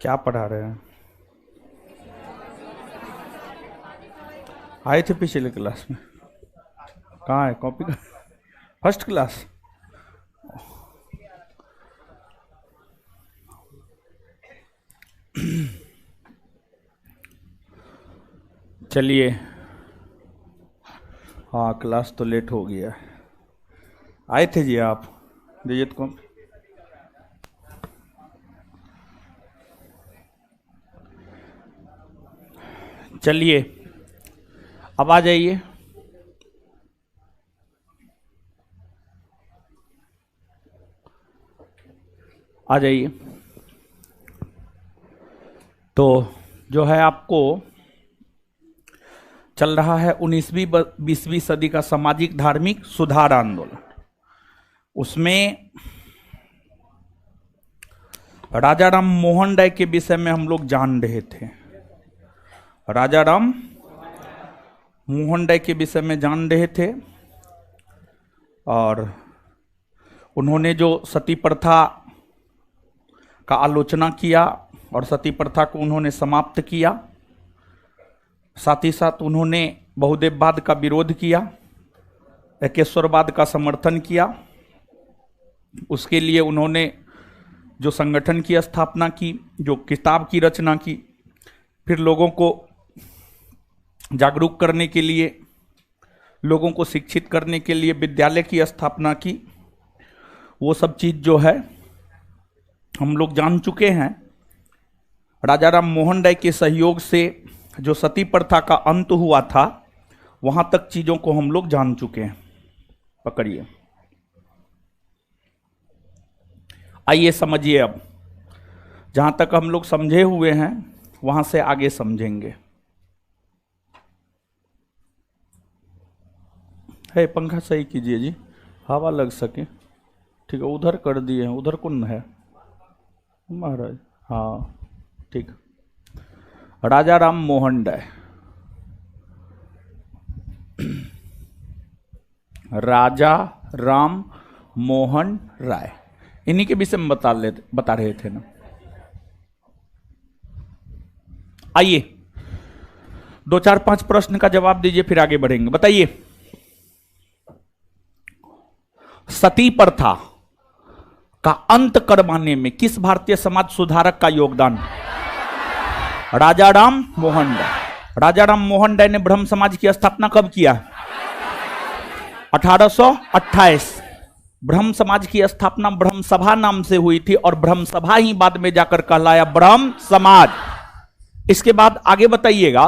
क्या पढ़ा रहे हैं? आए थे पिछले क्लास में? कहाँ है कॉपी का? First class. चलिए, हाँ क्लास तो लेट हो गया। आए थे जी आप? दीजिए तो कौन। चलिए अब आ जाइए। आ जाइए। तो जो है आपको चल रहा है 19वीं 20वीं सदी का सामाजिक धार्मिक सुधार आंदोलन। उसमें राजा राम मोहन राय के विषय में हम लोग जान रहे थे। राजा राम मोहन राय के विषय में जान रहे थे और उन्होंने जो सती प्रथा का आलोचना किया और सती प्रथा को उन्होंने समाप्त किया। साथ ही साथ उन्होंने बहुदेववाद का विरोध किया, एकेश्वरवाद का समर्थन किया। उसके लिए उन्होंने जो संगठन की स्थापना की, जो किताब की रचना की, फिर लोगों को जागरूक करने के लिए, लोगों को शिक्षित करने के लिए विद्यालय की स्थापना की। वो सब चीज़ जो है हम लोग जान चुके हैं। राजा राम मोहन राय के सहयोग से जो सती प्रथा का अंत हुआ था, वहां तक चीजों को हम लोग जान चुके हैं। पकड़िए, आइए समझिए। अब जहां तक हम लोग समझे हुए हैं वहां से आगे समझेंगे। है पंखा सही कीजिए जी, हवा लग सके। ठीक है, उधर कर दिए हैं। उधर कौन है महाराज? हाँ ठीक। राजा राम मोहन राय, राजा राम मोहन राय, इन्हीं के विषय में बता रहे थे ना। आइए 2 4 5 प्रश्न का जवाब दीजिए, फिर आगे बढ़ेंगे। बताइए, सती प्रथा का अंत करवाने में किस भारतीय समाज सुधारक का योगदान? राजा राम मोहन राय। राजा राम मोहन राय ने ब्रह्म समाज की स्थापना कब किया? 1828। ब्रह्म समाज की स्थापना ब्रह्म सभा नाम से हुई थी और ब्रह्म सभा ही बाद में जाकर कहलाया ब्रह्म समाज। इसके बाद आगे बताइएगा,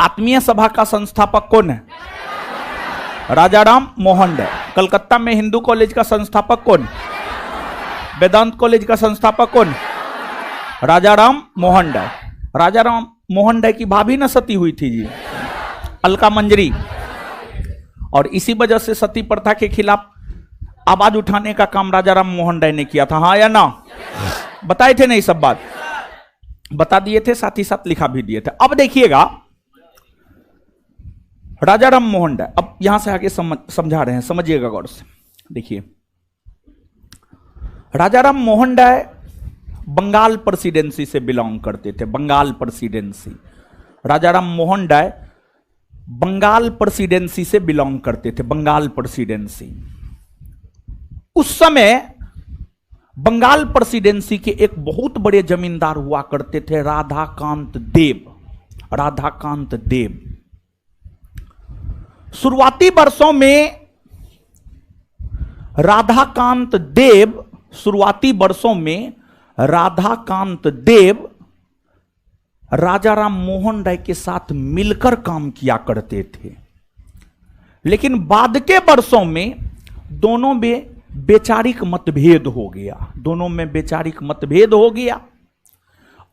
आत्मीय सभा का संस्थापक कौन है? राजा राम मोहन राय। कलकत्ता में हिंदू कॉलेज का संस्थापक कौन? वेदांत कॉलेज का संस्थापक कौन? राजा राम मोहन राय। राजा राम मोहन राय की भाभी न सती हुई थी जी, अलका मंजरी। और इसी वजह से सती प्रथा के खिलाफ आवाज उठाने का काम राजा राम मोहन राय ने किया था। हाँ या ना? बताए थे नहीं, सब बात बता दिए थे, साथ ही साथ लिखा भी दिए थे। अब देखिएगा राजा राम मोहन राय, अब यहां से आगे समझा रहे हैं, समझिएगा गौर से। देखिए, राजा राम मोहन राय बंगाल प्रेसिडेंसी से बिलोंग करते थे। बंगाल प्रेसिडेंसी, राजा राम मोहन राय बंगाल प्रेसिडेंसी से बिलोंग करते थे। बंगाल प्रेसिडेंसी, उस समय बंगाल प्रेसिडेंसी के एक बहुत बड़े जमींदार हुआ करते थे, राधाकांत देव। राधाकांत देव शुरुआती वर्षों में राधाकांत देव राजा राम मोहन राय के साथ मिलकर काम किया करते थे। लेकिन बाद के वर्षों में दोनों में वैचारिक मतभेद हो गया। दोनों में वैचारिक मतभेद हो गया,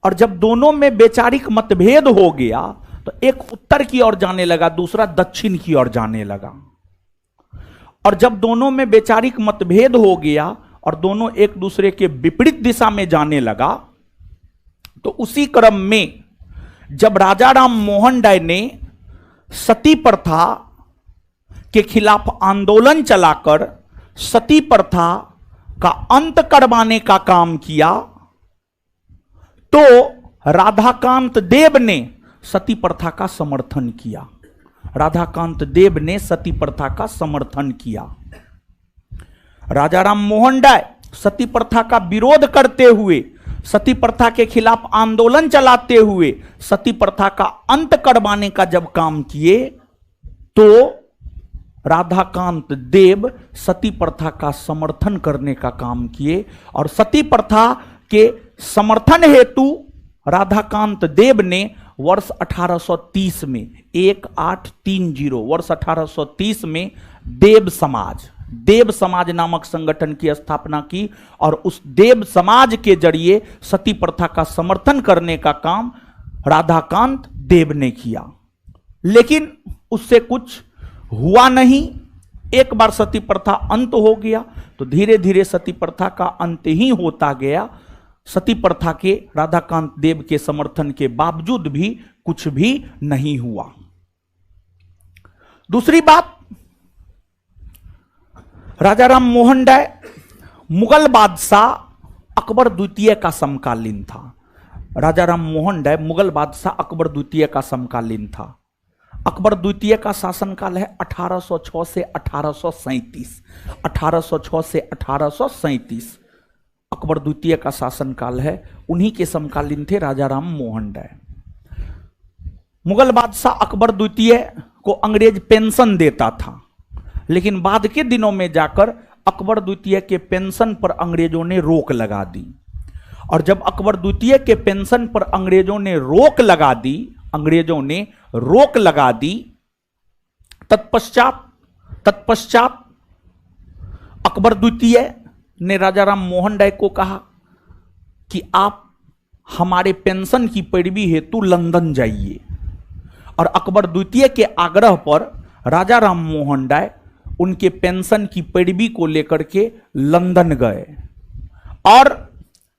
और जब दोनों में वैचारिक मतभेद हो गया तो एक उत्तर की ओर जाने लगा, दूसरा दक्षिण की ओर जाने लगा। और जब दोनों में वैचारिक मतभेद हो गया और दोनों एक दूसरे के विपरीत दिशा में जाने लगा, तो उसी क्रम में जब राजा राम मोहन राय ने सती प्रथा के खिलाफ आंदोलन चलाकर सती प्रथा का अंत करवाने का काम किया, तो राधाकांत देव ने सती प्रथा का समर्थन किया। राधाकांत देव ने सती प्रथा का समर्थन किया। राजा राम मोहन राय सती प्रथा का विरोध करते हुए, सती प्रथा के खिलाफ आंदोलन चलाते हुए सती प्रथा का अंत करवाने का जब काम किए, तो राधाकांत देव सती प्रथा का समर्थन करने का काम किए। और सती प्रथा के समर्थन हेतु राधाकांत देव ने वर्ष 1830 में 1830 वर्ष 1830 में देव समाज नामक संगठन की स्थापना की और उस देव समाज के जरिए सती प्रथा का समर्थन करने का काम राधाकांत देव ने किया। लेकिन उससे कुछ हुआ नहीं। एक बार सती प्रथा अंत हो गया तो धीरे धीरे सती प्रथा का अंत ही होता गया। सती प्रथा के राधाकांत देव के समर्थन के बावजूद भी कुछ भी नहीं हुआ। दूसरी बात, राजा राम मोहन राय मुगल बादशाह अकबर द्वितीय का समकालीन था। राजा राम मोहन राय मुगल बादशाह अकबर द्वितीय का समकालीन था। अकबर द्वितीय का शासनकाल है 1806 से 1837। 1806 से 1837 अकबर द्वितीय का शासनकाल है। उन्हीं के समकालीन थे राजा राम मोहन राय। मुगल बादशाह अकबर द्वितीय को अंग्रेज पेंशन देता था, लेकिन बाद के दिनों में जाकर अकबर द्वितीय के पेंशन पर अंग्रेजों ने रोक लगा दी। और जब अकबर द्वितीय के पेंशन पर अंग्रेजों ने रोक लगा दी, तत्पश्चात अकबर द्वितीय ने राजा राम मोहन राय को कहा कि आप हमारे पेंशन की पैरवी हेतु लंदन जाइए। और अकबर द्वितीय के आग्रह पर राजा राम मोहन राय उनके पेंशन की पैरवी को लेकर के लंदन गए। और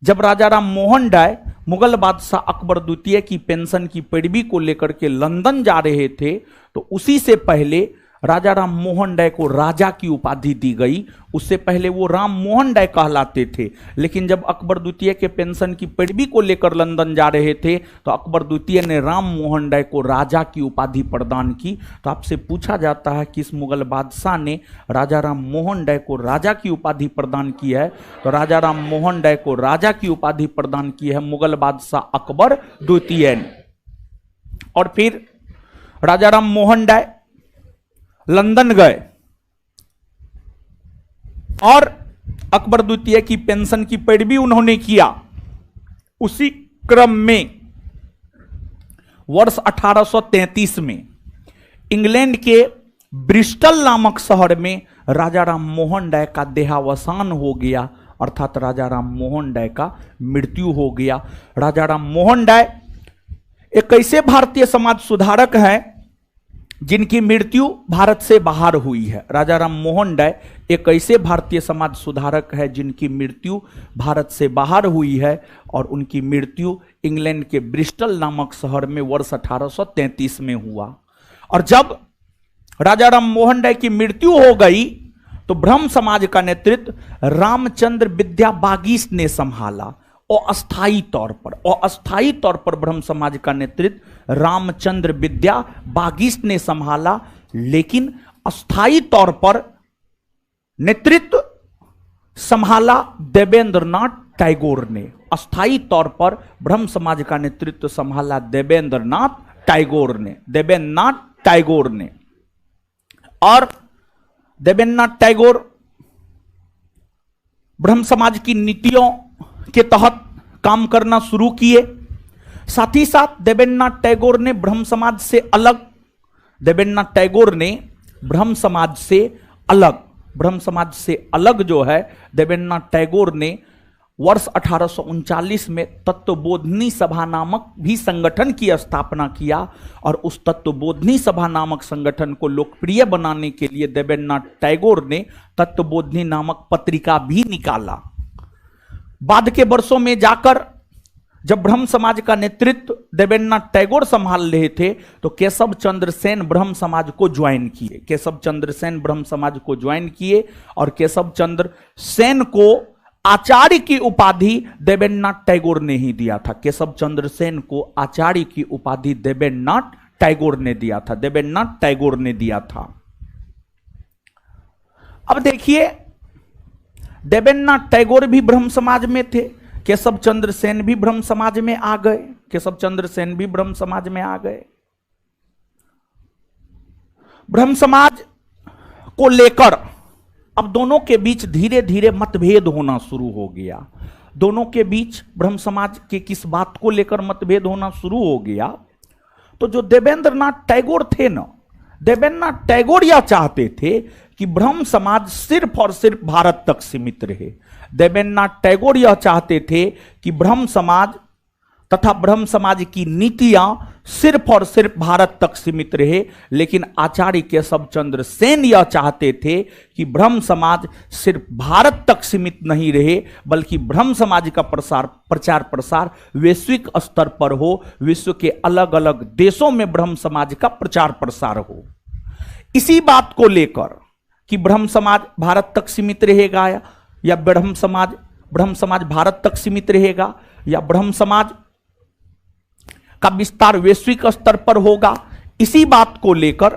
जब राजा राम मोहन राय मुगल बादशाह अकबर द्वितीय की पेंशन की पैरवी को लेकर के लंदन जा रहे थे, तो उसी से पहले राजा राम मोहन राय को राजा की उपाधि दी गई। उससे पहले वो राम मोहन राय कहलाते थे। लेकिन जब अकबर द्वितीय के पेंशन की पैरवी को लेकर लंदन जा रहे थे, तो अकबर द्वितीय ने राम मोहन राय को राजा की उपाधि प्रदान की। तो आपसे पूछा जाता है कि इस मुगल बादशाह ने राजा राम मोहन राय को राजा की उपाधि प्रदान की है। तो राजा राम मोहन राय को राजा की उपाधि प्रदान की है मुगल बादशाह अकबर द्वितीय ने। और फिर राजा राम मोहन राय लंदन गए और अकबर द्वितीय की पेंशन की पैरवी उन्होंने किया। उसी क्रम में वर्ष 1833 में इंग्लैंड के ब्रिस्टल नामक शहर में राजा राम मोहन राय का देहावसान हो गया, अर्थात राजा राम मोहन राय का मृत्यु हो गया। राजा राम मोहन राय एक ऐसे भारतीय समाज सुधारक हैं जिनकी मृत्यु भारत से बाहर हुई है। राजा राम मोहन राय एक ऐसे भारतीय समाज सुधारक है जिनकी मृत्यु भारत से बाहर हुई है, और उनकी मृत्यु इंग्लैंड के ब्रिस्टल नामक शहर में वर्ष 1833 में हुआ। और जब राजा राम मोहन राय की मृत्यु हो गई, तो ब्रह्म समाज का नेतृत्व रामचंद्र विद्या बागीश ने संभाला। अस्थायी तौर पर ब्रह्म समाज का नेतृत्व रामचंद्र विद्या बागीश ने संभाला। लेकिन अस्थायी तौर पर नेतृत्व संभाला देवेंद्रनाथ टैगोर ने। अस्थायी तौर पर ब्रह्म समाज का नेतृत्व संभाला देवेंद्रनाथ टैगोर ने। और देवेंद्रनाथ टैगोर ब्रह्म समाज की नीतियों के तहत काम करना शुरू किए। साथ ही साथ देवेंद्रनाथ टैगोर ने ब्रह्म समाज से अलग जो है, देवेंद्रनाथ टैगोर ने वर्ष 1839 में तत्वबोधिनी सभा नामक भी संगठन की स्थापना किया। और उस तत्वबोधिनी सभा नामक संगठन को लोकप्रिय बनाने के लिए देवेंद्रनाथ टैगोर ने तत्वबोधिनी नामक पत्रिका भी निकाला। बाद के वर्षों में जाकर जब ब्रह्म समाज का नेतृत्व देवेंद्रनाथ टैगोर संभाल रहे थे, तो केशव चंद्र सेन ब्रह्म समाज को ज्वाइन किए। और केशव चंद्र सेन को आचार्य की उपाधि देवेंद्रनाथ टैगोर ने ही दिया था। केशव चंद्र सेन को आचार्य की उपाधि देवेंद्रनाथ टैगोर ने दिया था, देवेंद्रनाथ टैगोर ने दिया था। अब देखिए, देवेंद्रनाथ टैगोर भी ब्रह्म समाज में थे, केशव चंद्र सेन भी ब्रह्म समाज में आ गए, केशव चंद्र सेन भी ब्रह्म समाज में आ गए। ब्रह्म समाज को लेकर अब दोनों के बीच धीरे धीरे मतभेद होना शुरू हो गया। दोनों के बीच ब्रह्म समाज के किस बात को लेकर मतभेद होना शुरू हो गया, तो जो देवेंद्रनाथ टैगोर थे ना, देवेंद्रनाथ टैगोर यह चाहते थे कि ब्रह्म समाज सिर्फ और सिर्फ भारत तक सीमित रहे। देवेंद्रनाथ टैगोर यह चाहते थे कि ब्रह्म समाज तथा ब्रह्म समाज की नीतियां सिर्फ और सिर्फ भारत तक सीमित रहे। लेकिन आचार्य केशव चंद्र सेन यह चाहते थे कि ब्रह्म समाज सिर्फ भारत तक सीमित नहीं रहे, बल्कि ब्रह्म समाज का प्रचार प्रसार वैश्विक स्तर पर हो, विश्व के अलग अलग देशों में ब्रह्म समाज का प्रचार प्रसार हो। इसी बात को लेकर कि ब्रह्म समाज भारत तक सीमित रहेगा या ब्रह्म समाज भारत तक सीमित रहेगा, या ब्रह्म समाज का विस्तार वैश्विक स्तर पर होगा, इसी बात को लेकर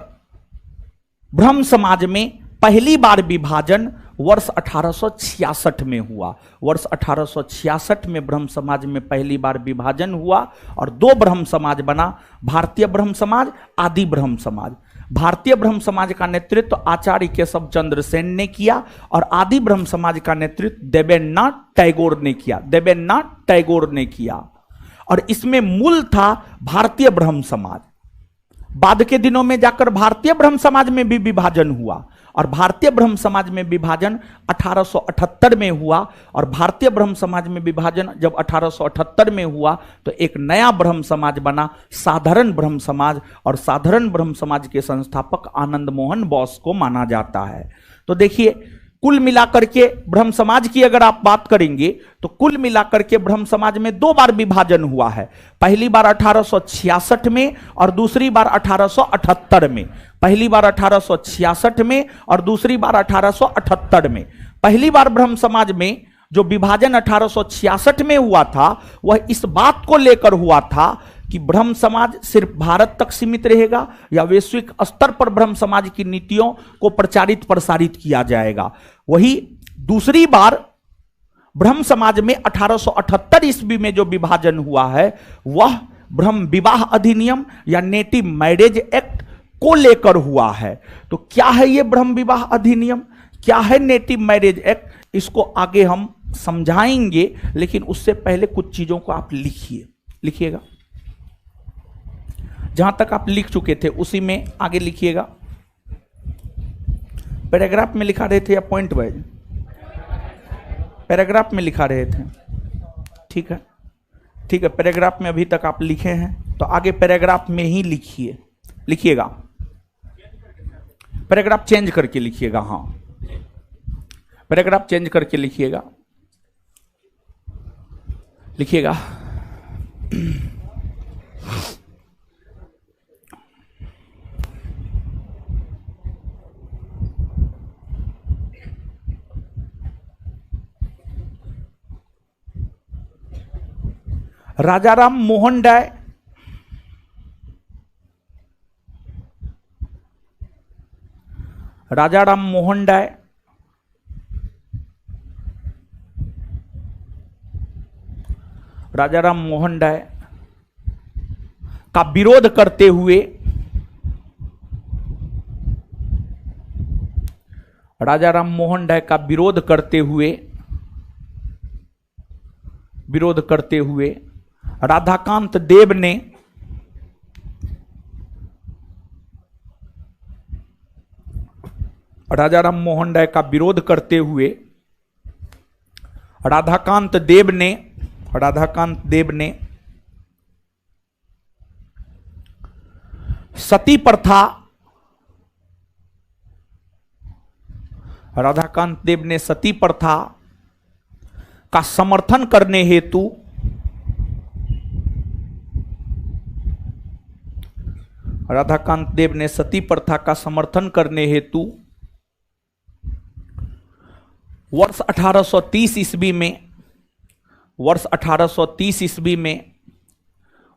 ब्रह्म समाज में पहली बार विभाजन वर्ष 1866 में हुआ। वर्ष 1866 में ब्रह्म समाज में पहली बार विभाजन हुआ और दो ब्रह्म समाज बना, भारतीय ब्रह्म समाज, आदि ब्रह्म समाज। भारतीय ब्रह्म समाज का नेतृत्व आचार्य केशव चंद्र सेन ने किया और आदि ब्रह्म समाज का नेतृत्व देवेंद्रनाथ टैगोर ने किया, देवेंद्रनाथ टैगोर ने किया। और इसमें मूल था भारतीय ब्रह्म समाज। बाद के दिनों में जाकर भारतीय ब्रह्म समाज में भी विभाजन हुआ और भारतीय ब्रह्म समाज में विभाजन 1878 में हुआ। और भारतीय ब्रह्म समाज में विभाजन जब 1878 में हुआ तो एक नया ब्रह्म समाज बना, साधारण ब्रह्म समाज। और साधारण ब्रह्म समाज के संस्थापक आनंद मोहन बोस को माना जाता है। तो देखिए, कुल मिलाकर के ब्रह्म समाज की अगर आप बात करेंगे तो कुल मिलाकर के ब्रह्म समाज में दो बार विभाजन हुआ है। पहली बार 1866 में और दूसरी बार 1878 में। पहली बार 1866 में और दूसरी बार 1878 में। पहली बार ब्रह्म समाज में जो विभाजन 1866 में हुआ था वह इस बात को लेकर हुआ था कि ब्रह्म समाज सिर्फ भारत तक सीमित रहेगा या वैश्विक स्तर पर ब्रह्म समाज की नीतियों को प्रचारित प्रसारित किया जाएगा। वही दूसरी बार ब्रह्म समाज में 1878 ईस्वी में जो विभाजन हुआ है वह ब्रह्म विवाह अधिनियम या नेटिव मैरिज एक्ट को लेकर हुआ है। तो क्या है ये ब्रह्म विवाह अधिनियम, क्या है नेटिव मैरिज एक्ट, इसको आगे हम समझाएंगे। लेकिन उससे पहले कुछ चीजों को आप लिखिएगा। जहां तक आप लिख चुके थे उसी में आगे लिखिएगा। पैराग्राफ में लिखा रहे थे या पॉइंट वाइज? पैराग्राफ में लिखा रहे थे, ठीक है, ठीक है। पैराग्राफ में अभी तक आप लिखे हैं तो आगे पैराग्राफ में ही लिखिएगा। पैराग्राफ चेंज करके लिखिएगा। हाँ, पैराग्राफ चेंज करके लिखिएगा। राजाराम मोहन राय राजाराम मोहन राय राजाराम मोहन राय का विरोध करते हुए राजाराम मोहन राय का विरोध करते हुए राधाकांत देव ने राजाराम मोहन राय का विरोध करते हुए राधाकांत देव ने सती प्रथा राधाकांत देव ने सती प्रथा का समर्थन करने हेतु राधाकांत देव ने सती प्रथा का समर्थन करने हेतु वर्ष 1830 ईस्वी में, वर्ष 1830 ईस्वी में,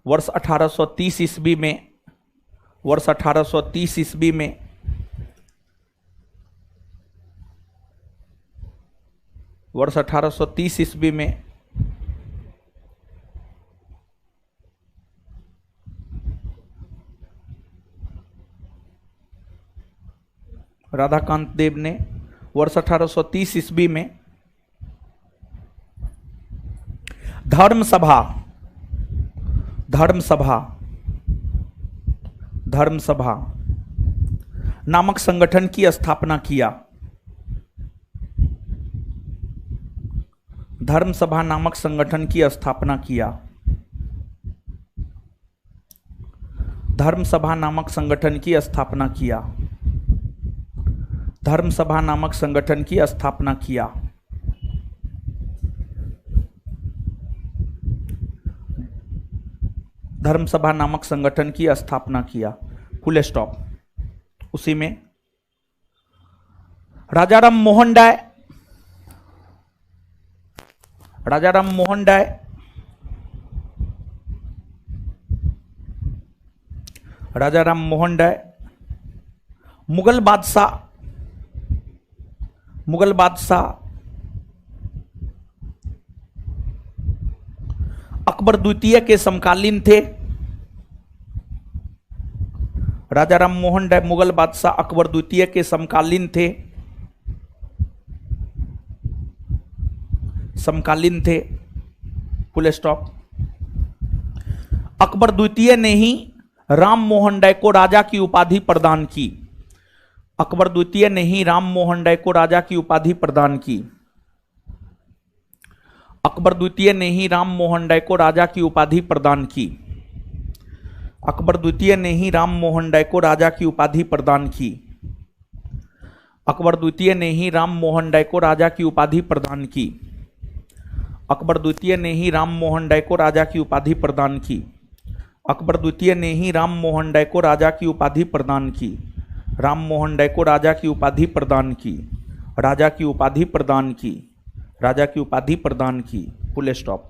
वर्ष 1830 ईस्वी में, वर्ष 1830 ईस्वी में वर्ष 1830 ईस्वी में राधाकांत देव ने, वर्ष 1830 ईस्वी में धर्म सभा नामक संगठन की स्थापना किया। धर्म सभा नामक संगठन की स्थापना किया। धर्म सभा नामक संगठन की स्थापना किया। धर्म सभा नामक संगठन की स्थापना किया। धर्म सभा नामक संगठन की स्थापना किया। Full stop. उसी में राजाराम मोहन राय, राजाराम मोहन राय राजाराम मोहन राय मुगल बादशाह अकबर द्वितीय के समकालीन थे। राजाराम मोहन राय मुगल बादशाह अकबर द्वितीय के समकालीन थे। Full stop. अकबर द्वितीय ने ही राम मोहन राय को राजा की उपाधि प्रदान की। अकबर द्वितीय ने ही राम मोहन राय को राजा की उपाधि प्रदान की। अकबर द्वितीय ने ही राम मोहन राय को राजा की उपाधि प्रदान की। अकबर द्वितीय ने ही राम मोहन राय को राजा की उपाधि प्रदान की। अकबर द्वितीय ने ही राम मोहन राय को राजा की उपाधि प्रदान की। अकबर द्वितीय ने ही राम मोहन राय को राजा की उपाधि प्रदान की। अकबर द्वितीय ने ही राम मोहन राय को राजा की उपाधि प्रदान की। राम मोहन राय को राजा की उपाधि प्रदान की। राजा की उपाधि प्रदान की। राजा की उपाधि प्रदान की। Full stop.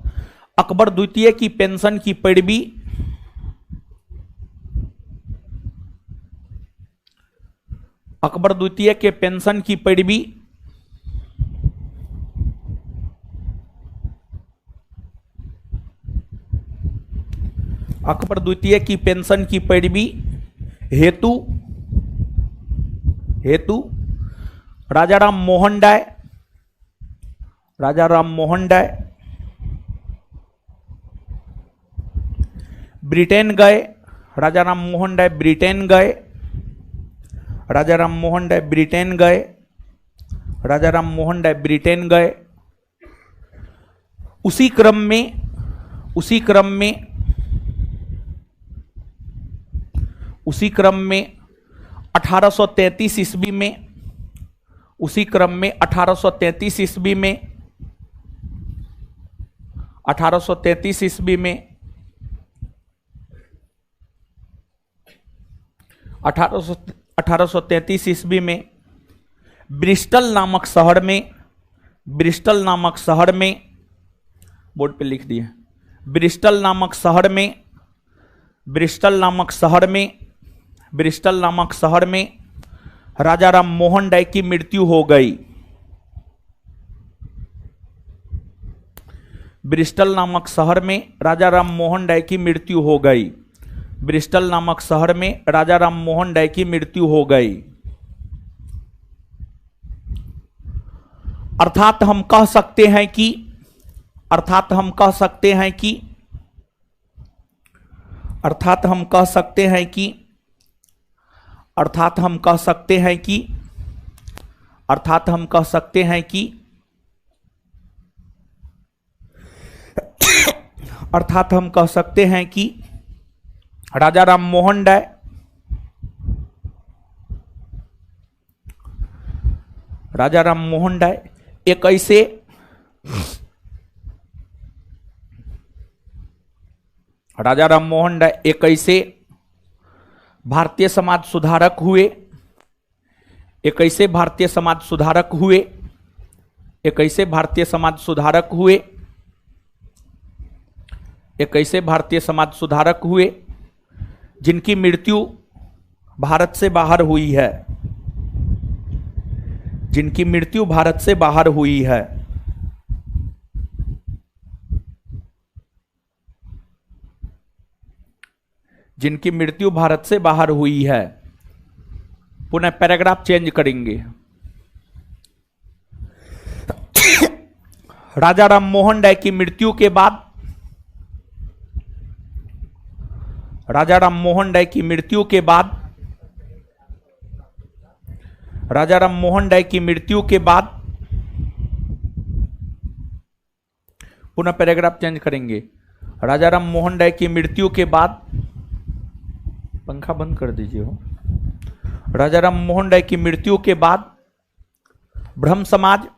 अकबर द्वितीय की पेंशन की पैरवी अकबर द्वितीय के पेंशन की पैरवी अकबर द्वितीय की पेंशन की पैरवी हेतु राजाराम मोहन राय ब्रिटेन गए। राजाराम मोहन राय ब्रिटेन गए। राजाराम मोहन राय ब्रिटेन गए। राजाराम मोहन राय ब्रिटेन गए। उसी क्रम में 1833 ईस्वी में 1833 ईस्वी में 1833 ईस्वी में 1833 ईस्वी में ब्रिस्टल नामक शहर में बोर्ड पे लिख दिए। ब्रिस्टल नामक शहर में राजाराम मोहन राय की मृत्यु हो गई। ब्रिस्टल नामक शहर में राजाराम मोहन राय की मृत्यु हो गई। ब्रिस्टल नामक शहर में राजाराम मोहन राय की मृत्यु हो गई। अर्थात हम कह सकते हैं कि राजाराम मोहन राय एक ऐसे भारतीय समाज सुधारक हुए ये कैसे भारतीय समाज सुधारक हुए? ये कैसे भारतीय समाज सुधारक हुए? जिनकी मृत्यु भारत से बाहर हुई है, जिनकी मृत्यु भारत से बाहर हुई है। जिनकी मृत्यु भारत से बाहर हुई है। पुनः पैराग्राफ चेंज करेंगे। राजा राम मोहन राय की मृत्यु के बाद, राजा राम मोहन राय की मृत्यु के बाद, राजा राम मोहन राय की मृत्यु के बाद, पुनः पैराग्राफ चेंज करेंगे। राजा राम मोहन राय की मृत्यु के बाद, पंखा बंद कर दीजिए हो। राजा राम मोहन राय की मृत्यु के बाद ब्रह्म समाज,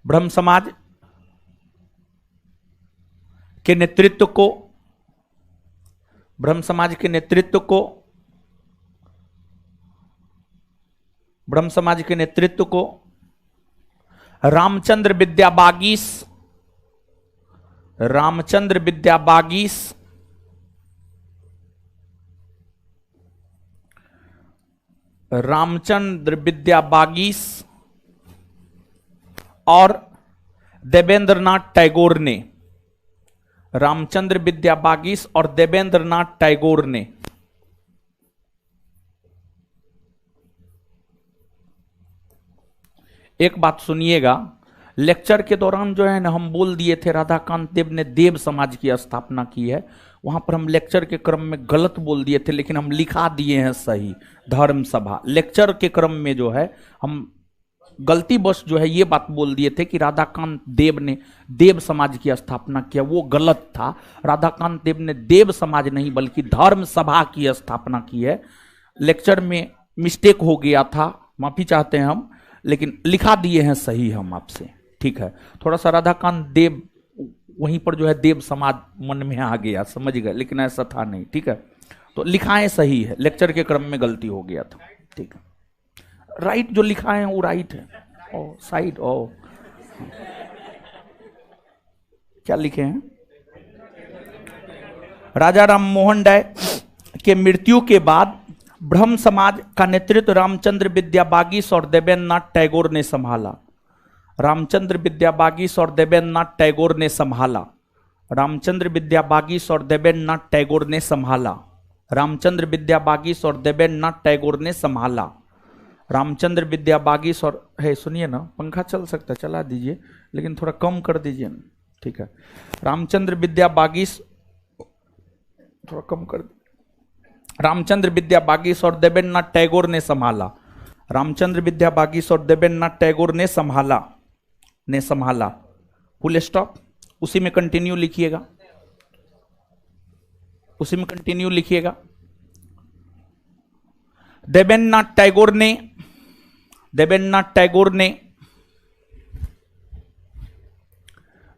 ब्रह्म समाज के नेतृत्व को, ब्रह्म समाज के नेतृत्व को, ब्रह्म समाज के नेतृत्व को रामचंद्र विद्या बागीस, रामचंद्र विद्या बागीस, रामचंद्र विद्या बागीस और देवेंद्रनाथ टैगोर ने, रामचंद्र विद्या बागीस और देवेंद्रनाथ टैगोर ने एक बात सुनिएगा, लेक्चर के दौरान जो है ना हम बोल दिए थे राधाकांत देव ने देव समाज की स्थापना की है, वहां पर हम लेक्चर के क्रम में गलत बोल दिए थे, लेकिन हम लिखा दिए हैं सही, धर्म सभा। लेक्चर के क्रम में जो है हम गलती बस जो है ये बात बोल दिए थे कि राधाकांत देव ने देव समाज की स्थापना किया, वो गलत था। राधाकांत देव ने देव समाज नहीं बल्कि धर्म सभा की स्थापना की है। लेक्चर में मिस्टेक हो गया था, माफी चाहते हैं हम, लेकिन लिखा दिए हैं सही हम आपसे, ठीक है। थोड़ा सा राधाकांत देव वहीं पर जो है देव समाज मन में आ गया, समझ गए, लेकिन ऐसा था नहीं, ठीक है। तो लिखाएं सही है, लेक्चर के क्रम में गलती हो गया था, ठीक है। राइट जो लिखा है वो राइट है। ओ साइड, ओ क्या लिखे हैं? राजा राम मोहन राय के मृत्यु के बाद ब्रह्म समाज का नेतृत्व रामचंद्र विद्या बागीस और देवेंद्रनाथ टैगोर ने संभाला। रामचंद्र विद्या बागीस और देवेंद्रनाथ टैगोर ने संभाला। रामचंद्र विद्या बागीस और देवेंद्रनाथ टैगोर ने संभाला। रामचंद्र विद्या बागीस और देवेंद्रनाथ टैगोर ने संभाला। रामचंद्र विद्या बागीस और, है सुनिए ना, पंखा चल सकता है चला दीजिए, लेकिन थोड़ा कम कर दीजिए ना, ठीक है। रामचंद्र विद्या बागीस थोड़ा कम कर, रामचंद्र विद्या बागीस और देवेंद्रनाथ टैगोर ने संभाला। रामचंद्र विद्या बागीस और देवेंद्रनाथ टैगोर ने संभाला, ने संभाला, फुल स्टॉप। उसी में कंटिन्यू लिखिएगा, उसी में कंटिन्यू लिखिएगा। देवेंद्रनाथ टैगोर ने, देवेंद्रनाथ टैगोर ने,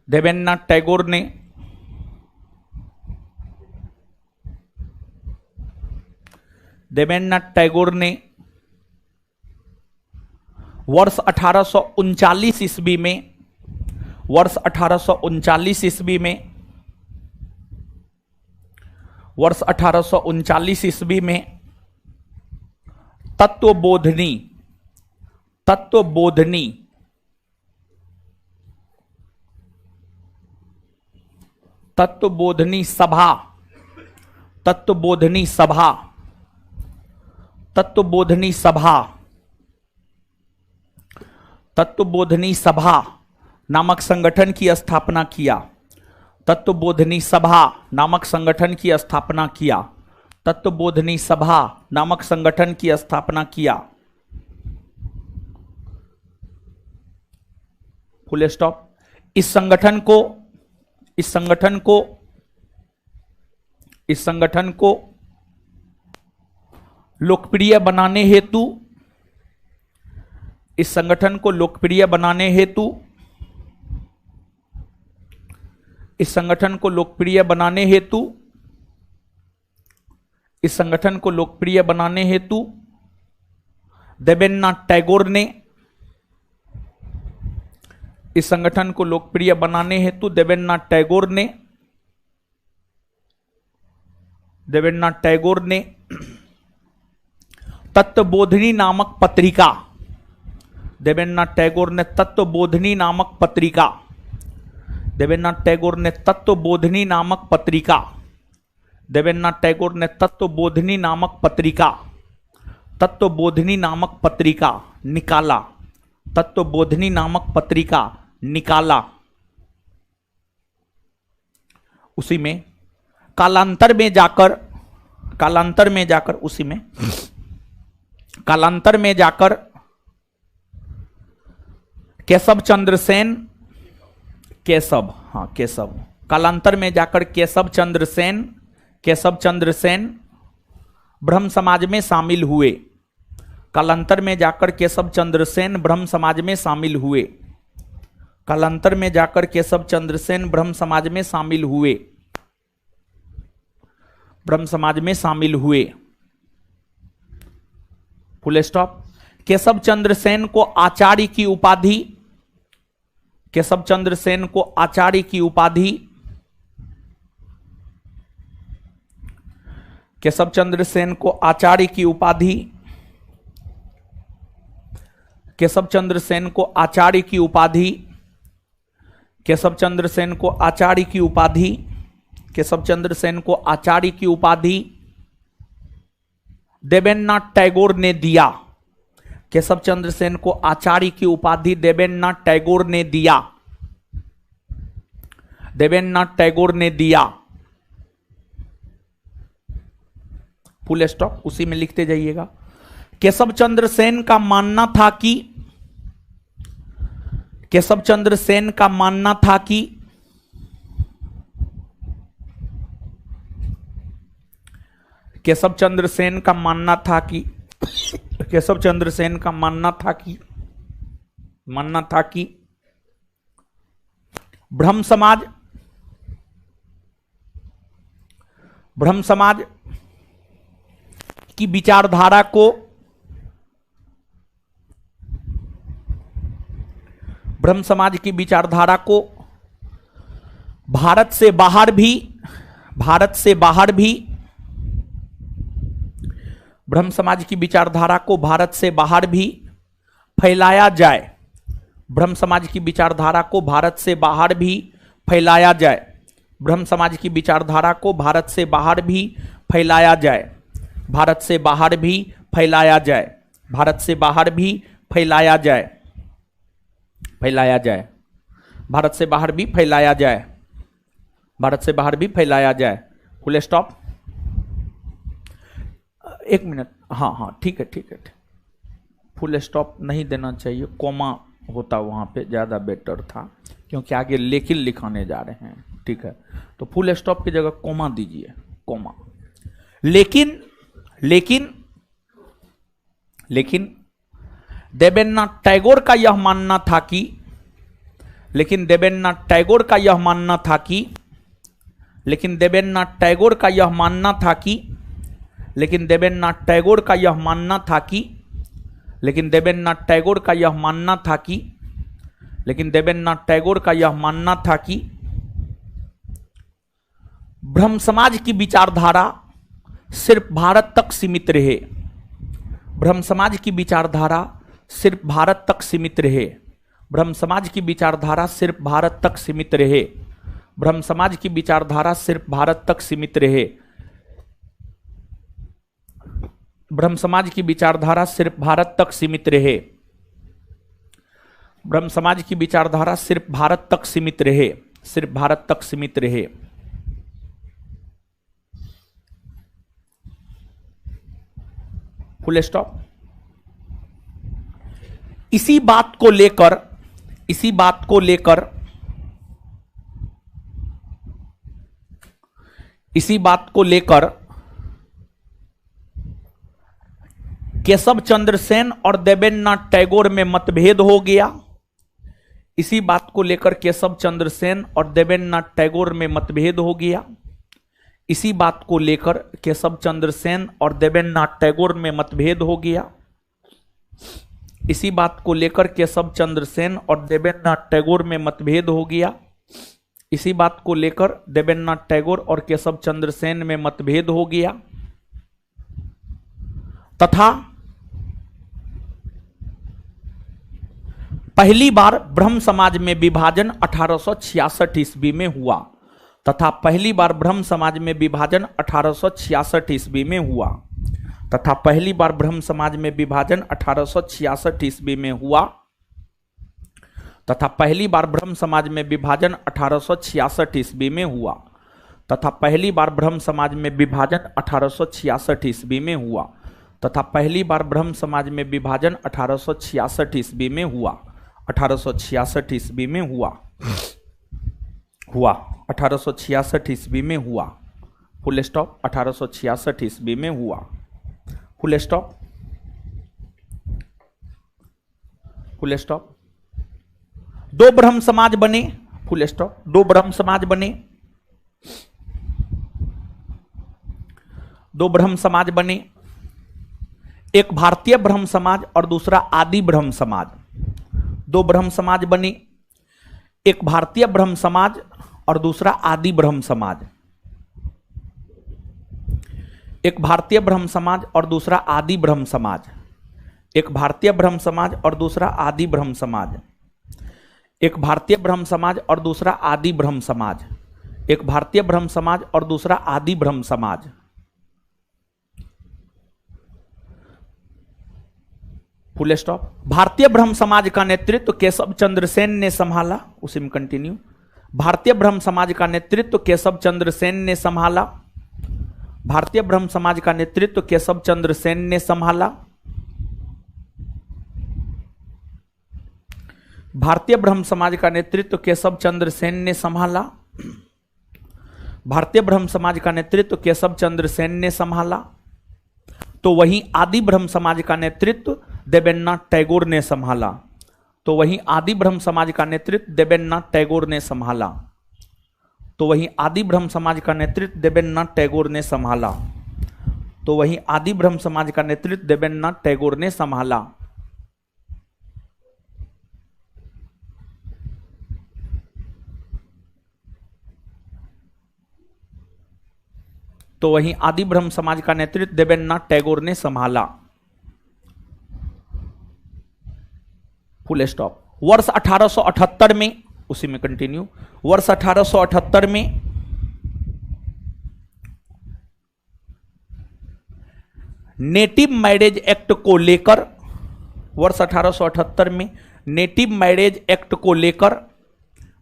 देवेंद्रनाथ टैगोर ने देवेंद्रनाथ टैगोर ने वर्ष 1839 ईस्वी में, वर्ष 1839 ईस्वी में, वर्ष 1839 ईस्वी में तत्वबोधिनी, तत्वबोधिनी, तत्वबोधिनी सभा, तत्वबोधिनी सभा, तत्वबोधिनी सभा, तत्वबोधिनी सभा नामक संगठन की स्थापना किया। तत्वबोधिनी सभा नामक संगठन की स्थापना किया। तत्वबोधिनी सभा नामक संगठन की स्थापना किया। Full stop. इस संगठन को, इस संगठन को, इस संगठन को लोकप्रिय बनाने हेतु, इस संगठन को लोकप्रिय बनाने हेतु, इस संगठन को लोकप्रिय बनाने हेतु, इस संगठन को लोकप्रिय बनाने हेतु देवेंद्रनाथ टैगोर ने इस संगठन को लोकप्रिय बनाने हेतु देवेंद्रनाथ टैगोर ने तत्वबोधिनी नामक पत्रिका, देवेंद्रनाथ टैगोर ने तत्वबोधिनी नामक पत्रिका, देवेंद्रनाथ टैगोर ने तत्वबोधिनी नामक पत्रिका, देवेंद्रनाथ टैगोर ने तत्वबोधिनी नामक पत्रिका, तत्वबोधिनी नामक पत्रिका निकाला, तत्वबोधिनी नामक पत्रिका निकाला। उसी में कालांतर में जाकर केशव चंद्र सेन, कालांतर में जाकर केशव चंद्र सेन ब्रह्म समाज में शामिल हुए। कालांतर में जाकर केशव चंद्र सेन ब्रह्म समाज में शामिल हुए। कालांतर में जाकर केशव चंद्र सेन ब्रह्म समाज में शामिल हुए। ब्रह्म समाज में शामिल हुए। Full stop. केशव चंद्र सेन को आचार्य की उपाधि, केशव चंद्र सेन को आचार्य की उपाधि, केशव चंद्र सेन को आचार्य की उपाधि, केशव चंद्र सेन को आचार्य की उपाधि, केशव चंद्र सेन को आचार्य की उपाधि, केशव चंद्र सेन को आचार्य की उपाधि देवेंद्रनाथ टैगोर ने दिया। केशव चंद्र सेन को आचार्य की उपाधि देवेंद्रनाथ टैगोर ने दिया, देवेंद्रनाथ टैगोर ने दिया। Full stop. उसी में लिखते जाइएगा। केशव चंद्र सेन का मानना था कि, केशव चंद्र सेन का मानना था कि केशव चंद्र सेन का मानना था कि केशव चंद्र सेन का मानना था कि ब्रह्म समाज की विचारधारा को, ब्रह्म समाज की विचारधारा को भारत से बाहर भी ब्रह्म समाज की विचारधारा को भारत से बाहर भी फैलाया जाए। ब्रह्म समाज की विचारधारा को भारत से बाहर भी फैलाया जाए। ब्रह्म समाज की विचारधारा को भारत से बाहर भी फैलाया जाए। भारत से बाहर भी फैलाया जाए। भारत से बाहर भी फैलाया जाए। फैलाया जाए। भारत से बाहर भी फैलाया जाए। भारत से बाहर भी फैलाया जाए। Full stop. एक मिनट। हाँ ठीक है। फुल स्टॉप नहीं देना चाहिए, कोमा होता वहां पे ज्यादा बेटर था, क्योंकि आगे लेकिन लिखाने जा रहे हैं। ठीक है, तो फुल स्टॉप की जगह कोमा दीजिए, कोमा। लेकिन देवेंद्रनाथ टैगोर का यह मानना था कि, लेकिन देवेंद्रनाथ टैगोर का यह मानना था कि, लेकिन देवेंद्रनाथ टैगोर का यह मानना था कि, लेकिन देवेंद्रनाथ टैगोर का यह मानना था कि, लेकिन देवेंद्रनाथ टैगोर का यह मानना था कि, लेकिन देवेंद्रनाथ टैगोर का यह मानना था कि ब्रह्म समाज की विचारधारा सिर्फ भारत तक सीमित रहे। ब्रह्म समाज की विचारधारा सिर्फ भारत तक सीमित रहे। ब्रह्म समाज की विचारधारा सिर्फ भारत तक सीमित रहे। ब्रह्म समाज की विचारधारा सिर्फ भारत तक सीमित रहे। ब्रह्म समाज की विचारधारा सिर्फ भारत तक सीमित रहे। ब्रह्म समाज की विचारधारा सिर्फ भारत तक सीमित रहे। सिर्फ भारत तक सीमित रहे। Full stop. इसी बात को लेकर केशव चंद्र सेन और देवेंद्रनाथ टैगोर में मतभेद हो गया। इसी बात को लेकर केशव चंद्र सेन और देवेंद्रनाथ टैगोर में मतभेद हो गया। इसी बात को लेकर केशव चंद्र सेन और देवेंद्रनाथ टैगोर में मतभेद हो गया। इसी बात को लेकर केशव चंद्र सेन और देवेंद्रनाथ टैगोर में मतभेद हो गया। इसी बात को लेकर देवेंद्रनाथ टैगोर और केशव चंद्र सेन में मतभेद हो गया तथा पहली बार ब्रह्म समाज में विभाजन 1866 ईस्वी में हुआ तथा पहली बार ब्रह्म समाज में विभाजन 1866 ईस्वी में हुआ तथा पहली बार ब्रह्म समाज में विभाजन 1866 ईस्वी में हुआ तथा पहली बार ब्रह्म समाज में विभाजन 1866 ईस्वी में हुआ तथा पहली बार ब्रह्म समाज में विभाजन 1866 ईस्वी में हुआ तथा पहली बार ब्रह्म समाज में विभाजन 1866 ईस्वी में हुआ 1866 ईस्वी में हुआ 1866 ईस्वी में हुआ फुल स्टॉप 1866 ईस्वी में हुआ फुल स्टॉप फुल स्टॉप। दो ब्रह्म समाज बने फुल स्टॉप। दो ब्रह्म समाज बने दो ब्रह्म समाज बने एक भारतीय ब्रह्म समाज और दूसरा आदि ब्रह्म समाज। दो ब्रह्म समाज बने एक भारतीय ब्रह्म समाज और दूसरा आदि ब्रह्म समाज। एक भारतीय ब्रह्म समाज और दूसरा आदि ब्रह्म समाज। एक भारतीय ब्रह्म समाज और दूसरा आदि ब्रह्म समाज। एक भारतीय ब्रह्म समाज और दूसरा आदि ब्रह्म समाज। एक भारतीय ब्रह्म समाज और दूसरा आदि ब्रह्म समाज। Full stop. भारतीय ब्रह्म समाज का नेतृत्व केशव चंद्र सेन ने संभाला। उसी में कंटिन्यू। भारतीय ब्रह्म समाज का नेतृत्व केशव चंद्र सेन ने संभाला। भारतीय ब्रह्म समाज का नेतृत्व केशव चंद्र सेन ने संभाला। भारतीय ब्रह्म समाज का नेतृत्व केशव चंद्र सेन ने संभाला। भारतीय ब्रह्म समाज का नेतृत्व केशव चंद्र सेन ने संभाला। तो वहीं आदि ब्रह्म समाज का नेतृत्व देवेंद्रनाथ टैगोर ने संभाला। तो वहीं आदि ब्रह्म समाज का नेतृत्व देवेंद्रनाथ टैगोर ने संभाला। तो वहीं आदि ब्रह्म समाज का नेतृत्व देवेंद्रनाथ टैगोर ने संभाला। तो वहीं आदि ब्रह्म समाज का नेतृत्व देवेंद्रनाथ टैगोर ने संभाला। तो वहीं आदि ब्रह्म समाज का नेतृत्व देवेंद्रनाथ टैगोर ने संभाला। Full stop. वर्ष 1878 में, उसी में कंटिन्यू, वर्ष 1878 में नेटिव मैरिज एक्ट को लेकर, वर्ष 1878 में नेटिव मैरिज एक्ट को लेकर,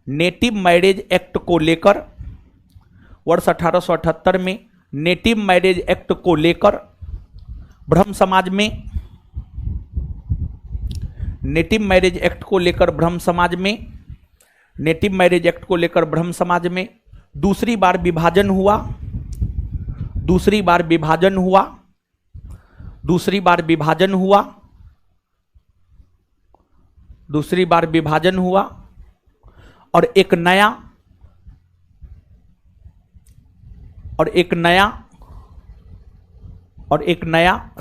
नेटिव मैरिज एक्ट को लेकर, वर्ष 1878 में नेटिव मैरिज एक्ट को लेकर ब्रह्म समाज में, नेटिव मैरिज एक्ट को लेकर ब्रह्म समाज में, नेटिव मैरिज एक्ट को लेकर ब्रह्म समाज में दूसरी बार विभाजन हुआ। दूसरी बार विभाजन हुआ। दूसरी बार विभाजन हुआ। दूसरी बार विभाजन हुआ और एक नया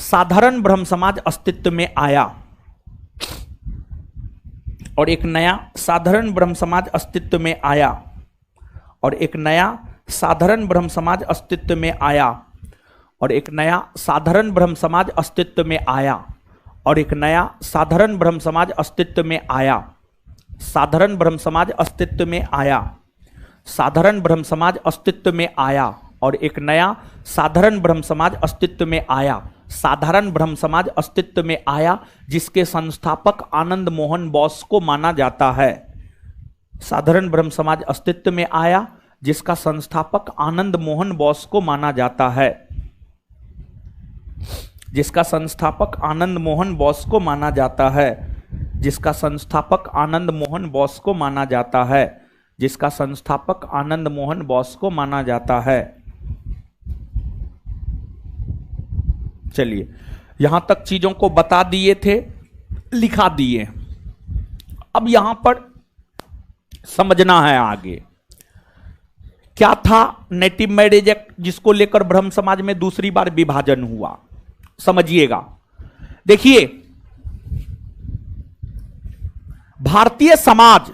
साधारण ब्रह्म समाज अस्तित्व में आया। और एक नया साधारण ब्रह्म समाज अस्तित्व में आया। और एक नया साधारण ब्रह्म समाज अस्तित्व में आया। और एक नया साधारण ब्रह्म समाज अस्तित्व में आया। और एक नया साधारण ब्रह्म समाज अस्तित्व में आया। साधारण ब्रह्म समाज अस्तित्व में आया। साधारण ब्रह्म समाज अस्तित्व में आया। और एक नया साधारण ब्रह्म समाज अस्तित्व में आया। साधारण ब्रह्म समाज अस्तित्व में आया जिसके संस्थापक आनंद मोहन बोस को माना जाता है। साधारण ब्रह्म समाज अस्तित्व में आया जिसका संस्थापक आनंद मोहन बोस को माना जाता है। जिसका संस्थापक आनंद मोहन बोस को माना जाता है। जिसका संस्थापक आनंद मोहन बोस को माना जाता है। जिसका संस्थापक आनंद मोहन बोस को माना जाता है। चलिए, यहां तक चीजों को बता दिए थे, लिखा दिए। अब यहां पर समझना है आगे क्या था नेटिव मैरिज एक्ट जिसको लेकर ब्रह्म समाज में दूसरी बार विभाजन हुआ। समझिएगा। देखिए, भारतीय समाज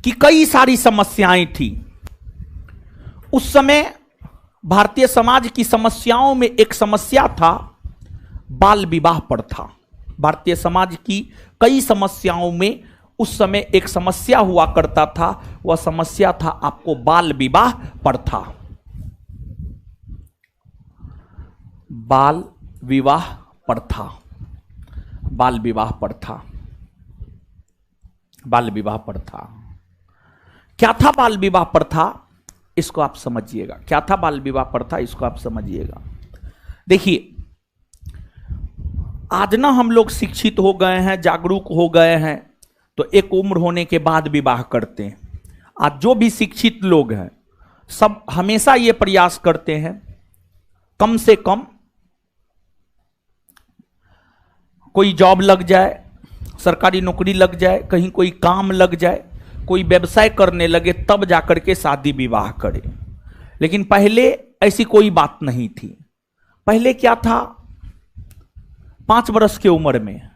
की कई सारी समस्याएं थी। उस समय भारतीय समाज की समस्याओं में एक समस्या था बाल विवाह प्रथा। भारतीय समाज की कई समस्याओं में उस समय एक समस्या हुआ करता था, वह समस्या था आपको बाल विवाह प्रथा। बाल विवाह प्रथा, बाल विवाह प्रथा, बाल विवाह प्रथा। क्या था बाल विवाह प्रथा, इसको आप समझिएगा। क्या था बाल विवाह प्रथा, इसको आप समझिएगा। देखिए, आज ना हम लोग शिक्षित हो गए हैं, जागरूक हो गए हैं, तो एक उम्र होने के बाद विवाह करते हैं। आज जो भी शिक्षित लोग हैं सब हमेशा ये प्रयास करते हैं कम से कम कोई जॉब लग जाए, सरकारी नौकरी लग जाए, कहीं कोई काम लग जाए, कोई व्यवसाय करने लगे, तब जाकर के शादी विवाह करे। लेकिन पहले ऐसी कोई बात नहीं थी। पहले क्या था, 5 वर्ष की उम्र में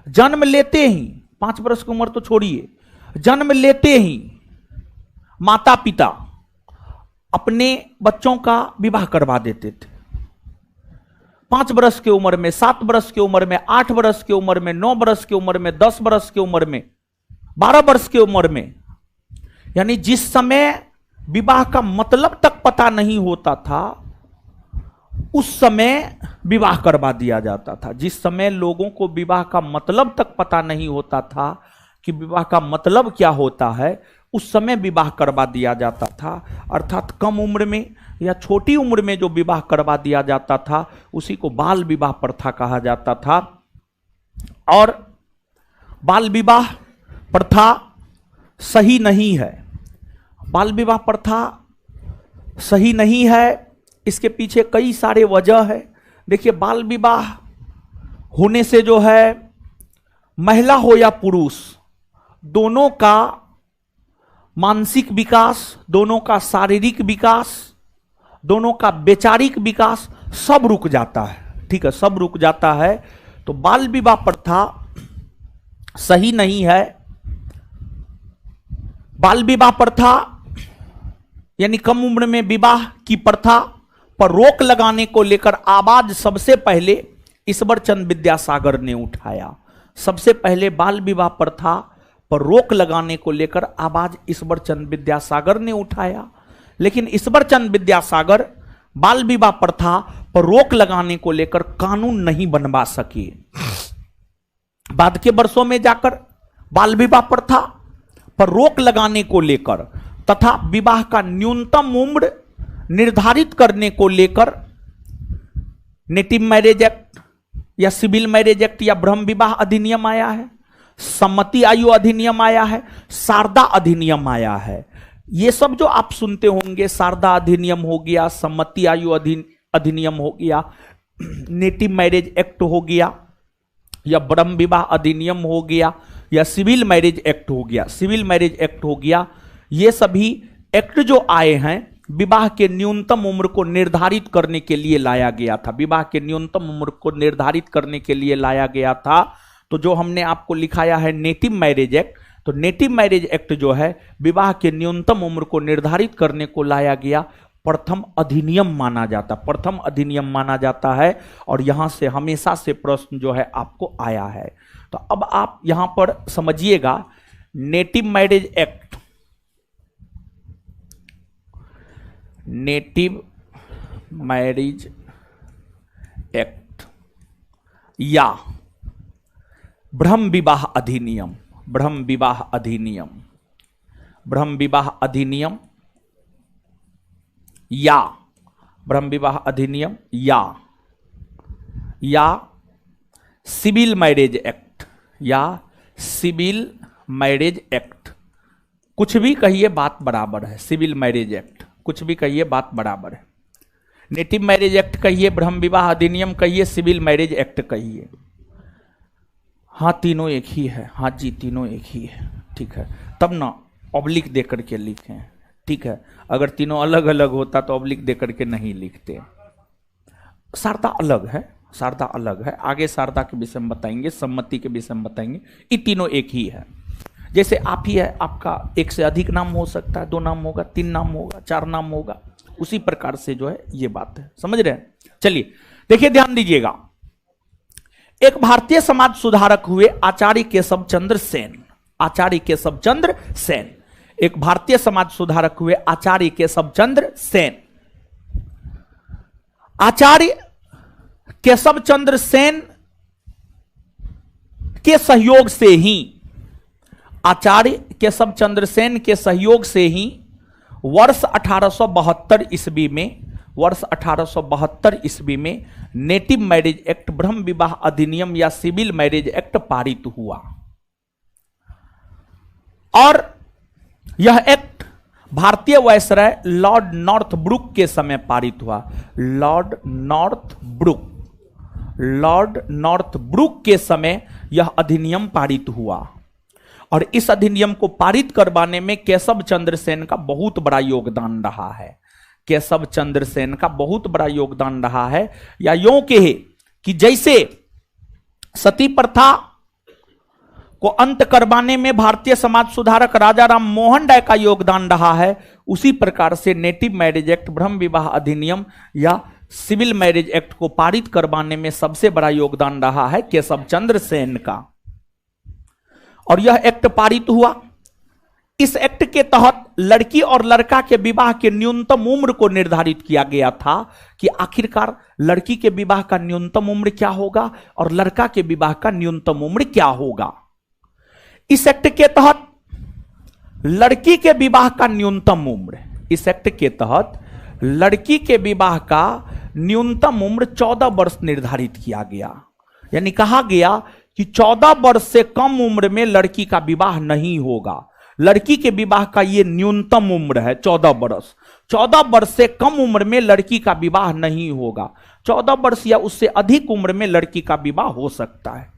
जन्म लेते ही, 5 वर्ष की उम्र तो छोड़िए, जन्म लेते ही माता पिता अपने बच्चों का विवाह करवा देते थे। 5 वर्ष की उम्र में, 7 वर्ष की उम्र में, 8 वर्ष की उम्र में, 9 वर्ष की उम्र में, 10 वर्ष की उम्र में, 12 वर्ष की उम्र में, यानी जिस समय विवाह का मतलब तक पता नहीं होता था उस समय विवाह करवा दिया जाता था। जिस समय लोगों को विवाह का मतलब तक पता नहीं होता था कि विवाह का मतलब क्या होता है, उस समय विवाह करवा दिया जाता था। अर्थात कम उम्र में या छोटी उम्र में जो विवाह करवा दिया जाता था उसी को बाल विवाह प्रथा कहा जाता था। और बाल विवाह प्रथा सही नहीं है। बाल विवाह प्रथा सही नहीं है, इसके पीछे कई सारे वजह है। देखिए, बाल विवाह होने से जो है महिला हो या पुरुष, दोनों का मानसिक विकास, दोनों का शारीरिक विकास, दोनों का वैचारिक विकास सब रुक जाता है। ठीक है, सब रुक जाता है। तो बाल विवाह प्रथा सही नहीं है। बाल विवाह प्रथा यानी कम उम्र में विवाह की प्रथा पर रोक लगाने को लेकर आवाज सबसे पहले ईश्वर चंद्र विद्यासागर ने उठाया। सबसे पहले बाल विवाह प्रथा पर रोक लगाने को लेकर आवाज ईश्वर चंद्र विद्यासागर ने उठाया। लेकिन ईश्वर चंद्र विद्यासागर बाल विवाह प्रथा पर रोक लगाने को लेकर कानून नहीं बनवा सके। बाद के वर्षों में जाकर बाल विवाह प्रथा पर रोक लगाने को लेकर तथा विवाह का न्यूनतम उम्र निर्धारित करने को लेकर नेटिव मैरिज एक्ट या सिविल मैरिज एक्ट या ब्रह्म विवाह अधिनियम आया है, सम्मति आयु अधिनियम आया है, शारदा अधिनियम आया है। ये सब जो आप सुनते होंगे, शारदा अधिनियम हो गया, सम्मति आयु अधिनियम हो गया, नेटिव मैरिज एक्ट हो गया, या ब्रह्म विवाह अधिनियम हो गया, या सिविल मैरिज एक्ट हो गया, सिविल मैरिज एक्ट हो गया। ये सभी एक्ट जो आए हैं विवाह के न्यूनतम उम्र को निर्धारित करने के लिए लाया गया था। विवाह के न्यूनतम उम्र को निर्धारित करने के लिए लाया गया था। तो जो हमने आपको लिखाया है नेटिव मैरिज एक्ट, तो नेटिव मैरिज एक्ट जो है विवाह के न्यूनतम उम्र को निर्धारित करने को लाया गया। प्रथम अधिनियम माना जाता, प्रथम अधिनियम माना जाता है। और यहां से हमेशा से प्रश्न जो है आपको आया है। तो अब आप यहां पर समझिएगा, native marriage act, native marriage act या ब्रह्म विवाह अधिनियम, ब्रह्म विवाह अधिनियम, ब्रह्म विवाह अधिनियम या ब्रह्म विवाह अधिनियम या सिविल मैरिज एक्ट, या सिविल मैरिज एक्ट, कुछ भी कहिए बात बराबर है। सिविल मैरिज एक्ट कुछ भी कहिए बात बराबर है। नेटिव मैरिज एक्ट कहिए, ब्रह्म विवाह अधिनियम कहिए, सिविल मैरिज एक्ट कहिए, हाँ तीनों एक ही है। हाँ जी, तीनों एक ही है। ठीक है, तब ना ऑब्लिक दे करके लिखें। ठीक है, अगर तीनों अलग अलग होता तो ऑब्लिक दे करके नहीं लिखते। शारदा अलग है, शारदा अलग है, आगे शारदा के विषय में बताएंगे, सम्मति के विषय में बताएंगे। ये तीनों एक ही है। जैसे आप ही है, आपका एक से अधिक नाम हो सकता है, 2 नाम होगा, 3 नाम होगा, 4 नाम होगा, उसी प्रकार से जो है ये बात है, समझ रहे हैं। चलिए देखिए, ध्यान दीजिएगा। एक भारतीय समाज सुधारक हुए आचार्य केशव चंद्र सेन। आचार्य केशव चंद्र सेन, एक भारतीय समाज सुधारक हुए आचार्य केशव चंद्र सेन। आचार्य केशव चंद्र सेन के सहयोग से ही, आचार्य केशव चंद्र सेन के सहयोग से ही वर्ष 1872 ईस्वी में, वर्ष 1872 ईस्वी में नेटिव मैरिज एक्ट, ब्रह्म विवाह अधिनियम या सिविल मैरिज एक्ट पारित हुआ। और यह एक्ट भारतीय वायसराय लॉर्ड नॉर्थब्रुक के समय पारित हुआ। लॉर्ड नॉर्थब्रुक के समय यह अधिनियम पारित हुआ। और इस अधिनियम को पारित करवाने में केशव चंद्र सेन का बहुत बड़ा योगदान रहा है। केशव चंद्र सेन का बहुत बड़ा योगदान रहा है। या यूं कहे कि जैसे सती प्रथा को अंत करवाने में भारतीय समाज सुधारक राजा राम मोहन राय का योगदान रहा है, उसी प्रकार से नेटिव मैरिज एक्ट, ब्रह्म विवाह अधिनियम या सिविल मैरिज एक्ट को पारित करवाने में सबसे बड़ा योगदान रहा है केशव चंद्र सेन का। और यह एक्ट पारित हुआ। इस एक्ट के तहत लड़की और लड़का के विवाह के न्यूनतम उम्र को निर्धारित किया गया था कि आखिरकार लड़की के विवाह का न्यूनतम उम्र क्या होगा और लड़का के विवाह का न्यूनतम उम्र क्या होगा। इस एक्ट के तहत लड़की के विवाह का न्यूनतम उम्र, इस एक्ट के तहत लड़की के विवाह का न्यूनतम उम्र 14 वर्ष निर्धारित किया गया। यानी कहा गया कि 14 वर्ष से कम उम्र में लड़की का विवाह नहीं होगा। लड़की के विवाह का यह न्यूनतम उम्र है 14 वर्ष। 14 वर्ष से कम उम्र में लड़की का विवाह नहीं होगा। 14 वर्ष या उससे अधिक उम्र में लड़की का विवाह हो सकता है।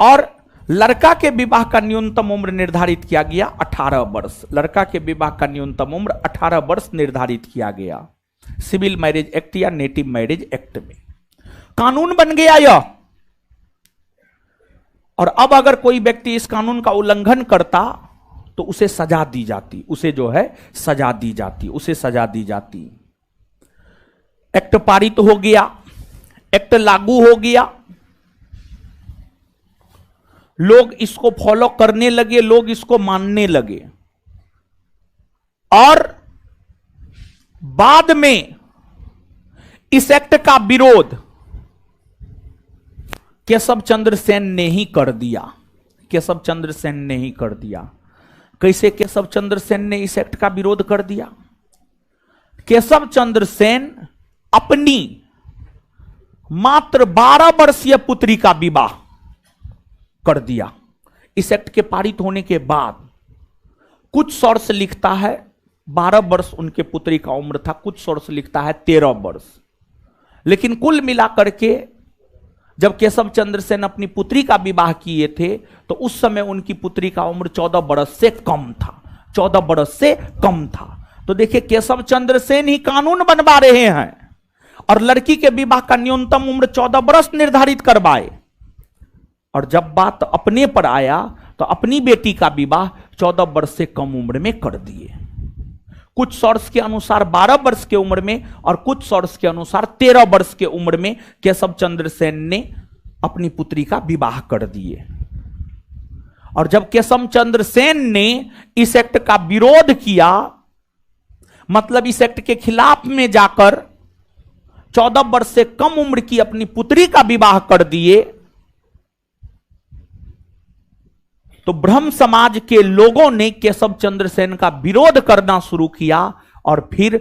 और लड़का के विवाह का न्यूनतम उम्र निर्धारित किया गया 18 वर्ष। लड़का के विवाह का न्यूनतम उम्र 18 वर्ष निर्धारित किया गया सिविल मैरिज एक्ट या नेटिव मैरिज एक्ट में। कानून बन गया यह। और अब अगर कोई व्यक्ति इस कानून का उल्लंघन करता तो उसे सजा दी जाती, उसे जो है सजा दी जाती, उसे सजा दी जाती। एक्ट पारित हो गया, एक्ट लागू हो गया, लोग इसको फॉलो करने लगे, लोग इसको मानने लगे। और बाद में इस एक्ट का विरोध केशव चंद्र सेन ने ही कर दिया। केशव चंद्र सेन ने ही कर दिया। कैसे केशव चंद्र सेन ने इस एक्ट का विरोध कर दिया? केशव चंद्र सेन अपनी मात्र 12 वर्षीय पुत्री का विवाह कर दिया। इस एक्ट के पारित होने के बाद कुछ सोर्स लिखता है 12 वर्ष उनके पुत्री का उम्र था, कुछ सोर्स लिखता है 13 वर्ष। लेकिन कुल मिलाकर के जब केशव चंद्र सेन अपनी पुत्री का विवाह किए थे तो उस समय उनकी पुत्री का उम्र 14 वर्ष से कम था, 14 वर्ष से कम था। तो देखिए केशव चंद्र सेन ही कानून बनवा रहे हैं और लड़की के विवाह का न्यूनतम उम्र 14 वर्ष निर्धारित करवाए। और जब बात अपने पर आया तो अपनी बेटी का विवाह 14 वर्ष से कम उम्र में कर दिए। कुछ सोर्स के अनुसार 12 वर्ष के उम्र में और कुछ सोर्स के अनुसार 13 वर्ष के उम्र में केशव चंद्र सेन ने अपनी पुत्री का विवाह कर दिए। और जब केशव चंद्र सेन ने इस एक्ट का विरोध किया, मतलब इस एक्ट के खिलाफ में जाकर 14 वर्ष से कम उम्र की अपनी पुत्री का विवाह कर दिए, तो ब्रह्म समाज के लोगों ने केशव चंद्र सेन का विरोध करना शुरू किया। और फिर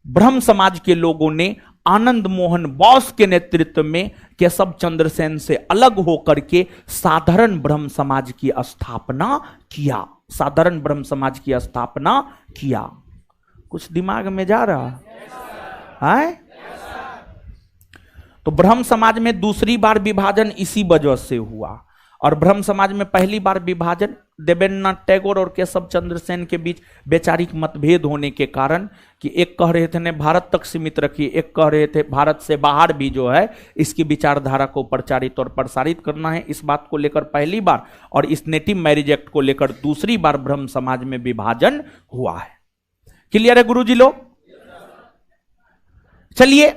ब्रह्म समाज के लोगों ने आनंद मोहन बोस के नेतृत्व में केशव चंद्र सेन से अलग होकर के साधारण ब्रह्म समाज की स्थापना किया। साधारण ब्रह्म समाज की स्थापना किया। कुछ दिमाग में जा रहा है? तो ब्रह्म समाज में दूसरी बार विभाजन इसी वजह से हुआ। और ब्रह्म समाज में पहली बार विभाजन देवेंद्रनाथ टैगोर और केशव चंद्र सेन के बीच वैचारिक मतभेद होने के कारण कि एक कह रहे थे ने भारत तक सीमित रखिए, एक कह रहे थे भारत से बाहर भी जो है इसकी विचारधारा को प्रचारित और प्रसारित करना है। इस बात को लेकर पहली बार और इस नेटिव मैरिज एक्ट को लेकर दूसरी बार ब्रह्म समाज में विभाजन हुआ है। क्लियर है गुरुजी लोग? चलिए,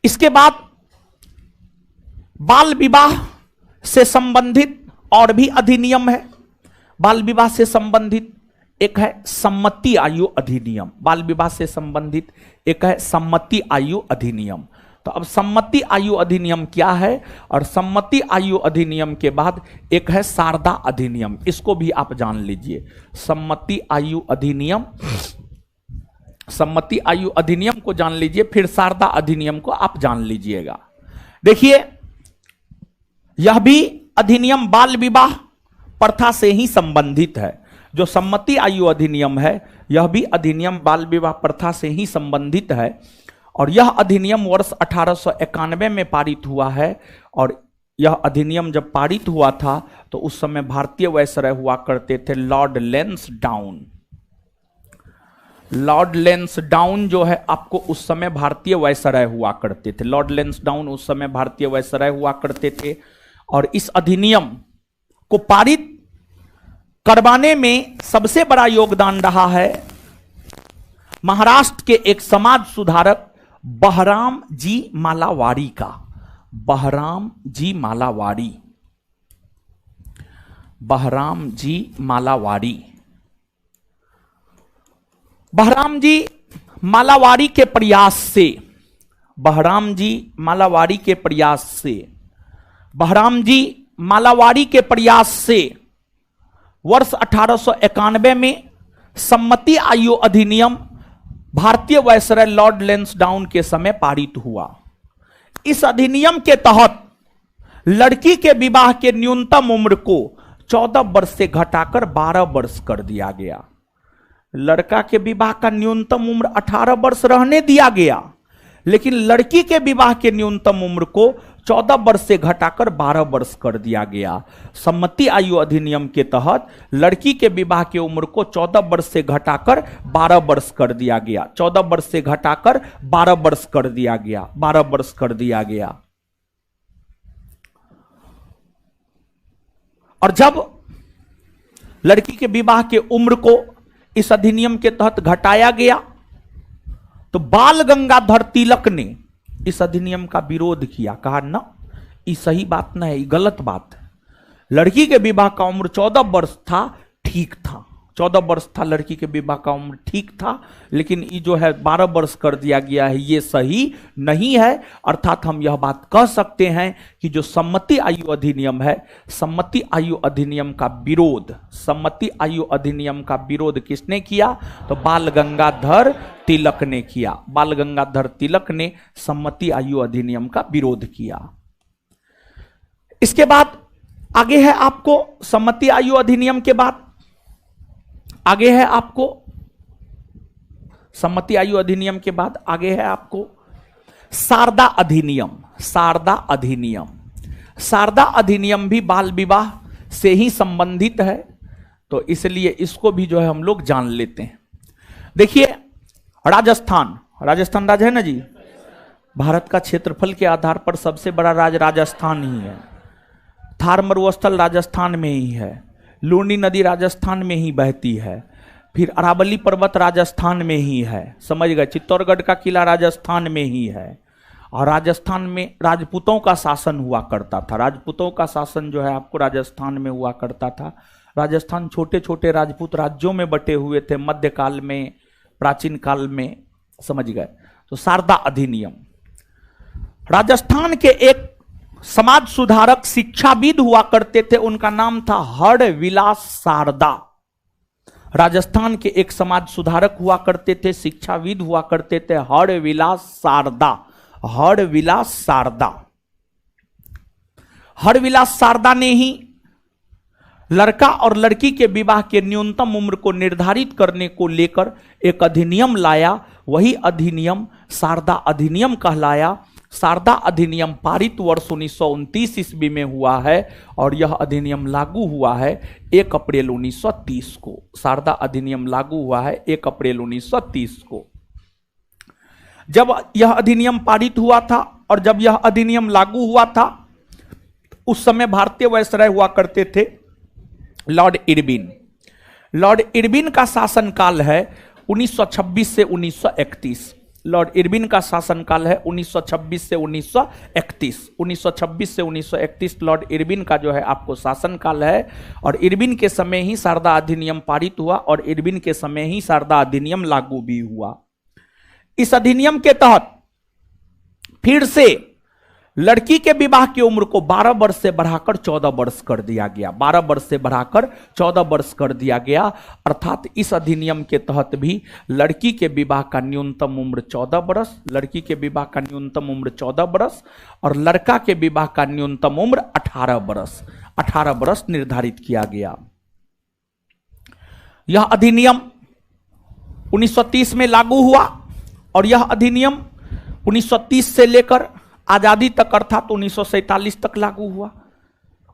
इसके बाद बाल विवाह से संबंधित और भी अधिनियम है। बाल विवाह से संबंधित एक है सम्मति आयु अधिनियम। बाल विवाह से संबंधित एक है सम्मति आयु अधिनियम। तो अब सम्मति आयु अधिनियम क्या है, और सम्मति आयु अधिनियम के बाद एक है शारदा अधिनियम। इसको भी आप जान लीजिए। सम्मति आयु अधिनियम, सम्मति आयु अधिनियम को जान लीजिए, फिर शारदा अधिनियम को आप जान लीजिएगा। देखिए, यह भी अधिनियम बाल विवाह प्रथा से ही संबंधित है। जो सम्मति आयु अधिनियम है यह भी अधिनियम बाल विवाह प्रथा से ही संबंधित है, और यह अधिनियम वर्ष 1891 में पारित हुआ है। और यह अधिनियम जब पारित हुआ था तो उस समय भारतीय वायसराय हुआ करते थे लॉर्ड लैंसडाउन। लॉर्ड लैंसडाउन जो है आपको उस समय भारतीय वायसराय हुआ करते थे। लॉर्ड लैंसडाउन उस समय भारतीय वायसराय हुआ करते थे। और इस अधिनियम को पारित करवाने में सबसे बड़ा योगदान रहा है महाराष्ट्र के एक समाज सुधारक बहराम जी मालावारी का। बहराम जी मालावारी, बहराम जी मालावारी। बहराम जी मालावारी के प्रयास से, बहराम जी मालावारी के प्रयास से, बहराम जी मालावारी के प्रयास से वर्ष 1891 में सम्मति आयु अधिनियम भारतीय वायसराय लॉर्ड लैंसडाउन के समय पारित हुआ। इस अधिनियम के तहत लड़की के विवाह के न्यूनतम उम्र को 14 वर्ष से घटाकर 12 वर्ष कर दिया गया। लड़का के विवाह का न्यूनतम उम्र 18 वर्ष रहने दिया गया, लेकिन लड़की के विवाह के न्यूनतम उम्र को 14 वर्ष से घटाकर 12 वर्ष कर दिया गया। सम्मति आयु अधिनियम के तहत लड़की के विवाह की उम्र को 14 वर्ष से घटाकर 12 वर्ष कर दिया गया। 14 वर्ष से घटाकर 12 वर्ष कर दिया गया, 12 वर्ष कर दिया गया। और जब लड़की के विवाह के उम्र को इस अधिनियम के तहत घटाया गया तो बाल गंगाधर तिलक ने इस अधिनियम का विरोध किया। कहा ना, ये सही बात ना है, ये गलत बात है। लड़की के विवाह का उम्र 14 वर्ष था, ठीक था, 14 वर्ष था लड़की के विवाह का उम्र, ठीक था, लेकिन ये जो है 12 वर्ष कर दिया गया है, ये सही नहीं है। अर्थात हम यह बात कह सकते हैं कि जो सम्मति आयु अधिनियम है, सम्मति आयु अधिनियम का विरोध, सम्मति आयु अधिनियम का विरोध किसने किया? तो बाल गंगाधर तिलक ने किया। बाल गंगाधर तिलक ने सम्मति आयु अधिनियम का विरोध किया। इसके बाद आगे है आपको सम्मति आयु अधिनियम के बाद आगे है आपको सम्मति आयु अधिनियम के बाद आगे है आपको शारदा अधिनियम। शारदा अधिनियम, शारदा अधिनियम भी बाल विवाह से ही संबंधित है, तो इसलिए इसको भी जो है हम लोग जान लेते हैं। देखिए, राजस्थान, राजस्थान राज्य है ना जी, भारत का क्षेत्रफल के आधार पर सबसे बड़ा राज्य राजस्थान ही है। थार मरुस्थल राजस्थान में ही है, लूनी नदी राजस्थान में ही बहती है, फिर अरावली पर्वत राजस्थान में ही है, समझ गए। चित्तौड़गढ़ का किला राजस्थान में ही है। और राजस्थान में राजपूतों का शासन हुआ करता था। राजपूतों का शासन जो है आपको राजस्थान में हुआ करता था। राजस्थान छोटे छोटे राजपूत राज्यों में बटे हुए थे, मध्यकाल में, प्राचीन काल में, समझ गए। तो शारदा अधिनियम, राजस्थान के एक समाज सुधारक शिक्षाविद हुआ करते थे, उनका नाम था हरविलास शारदा। राजस्थान के एक समाज सुधारक हुआ करते थे, शिक्षाविद हुआ करते थे, हरविलास शारदा। हरविलास शारदा, हरविलास शारदा ने ही लड़का और लड़की के विवाह के न्यूनतम उम्र को निर्धारित करने को लेकर एक अधिनियम लाया। वही अधिनियम शारदा अधिनियम कहलाया। शारदा अधिनियम पारित वर्ष 1929 ईस्वी में हुआ है और यह अधिनियम लागू हुआ है 1 अप्रैल 1930 को। शारदा अधिनियम लागू हुआ है 1 अप्रैल 1930 को। जब यह अधिनियम पारित हुआ था और जब यह अधिनियम लागू हुआ था, उस समय भारतीय वायसराय हुआ करते थे लॉर्ड इरविन। लॉर्ड इरविन का शासनकाल है 1926 से 1931। लॉर्ड इरविन का शासनकाल है 1926 से 1931। 1926 से 1931 लॉर्ड इरविन का जो है आपको शासनकाल है और इरविन के समय ही शारदा अधिनियम पारित हुआ और इरविन के समय ही शारदा अधिनियम लागू भी हुआ। इस अधिनियम के तहत फिर से लड़की के विवाह की उम्र को 12 वर्ष से बढ़ाकर 14 वर्ष कर दिया गया। 12 वर्ष से बढ़ाकर 14 वर्ष कर दिया गया। अर्थात इस अधिनियम के तहत भी लड़की के विवाह का न्यूनतम उम्र 14 वर्ष, लड़की के विवाह का न्यूनतम उम्र 14 वर्ष और लड़का के विवाह का न्यूनतम उम्र 18 वर्ष, 18 वर्ष निर्धारित किया गया। यह अधिनियम 1930 में लागू हुआ और यह अधिनियम 1930 से लेकर आजादी तक अर्थात 1947 तक लागू हुआ।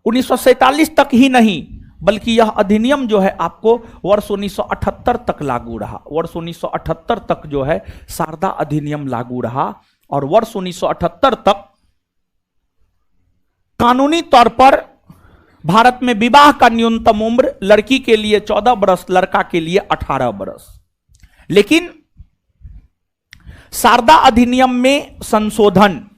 1947 तक ही नहीं बल्कि यह अधिनियम जो है आपको वर्ष 1978 तक लागू रहा। वर्ष 1978 तक जो है शारदा अधिनियम लागू रहा और वर्ष 1978 तक कानूनी तौर पर भारत में विवाह का न्यूनतम उम्र लड़की के लिए 14 वर्ष, लड़का के लिए 18 वर्ष। लेकिन शारदा अधिनियम में संशोधन,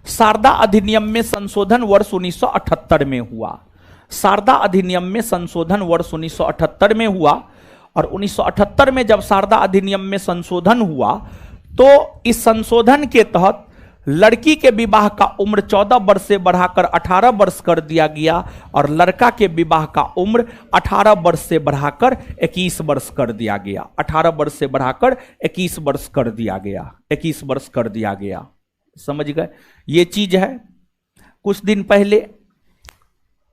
शारदा अधिनियम में संशोधन वर्ष 1978 में हुआ। शारदा अधिनियम में संशोधन वर्ष 1978 में हुआ और 1978 में जब शारदा अधिनियम में संशोधन हुआ तो इस संशोधन के तहत लड़की के विवाह का उम्र 14 वर्ष से बढ़ाकर 18 वर्ष कर दिया गया और लड़का के विवाह का उम्र 18 वर्ष से बढ़ाकर 21 वर्ष कर दिया गया। 18 वर्ष से बढ़ाकर 21 वर्ष कर दिया गया, 21 वर्ष कर दिया गया। समझ गए? ये चीज है। कुछ दिन पहले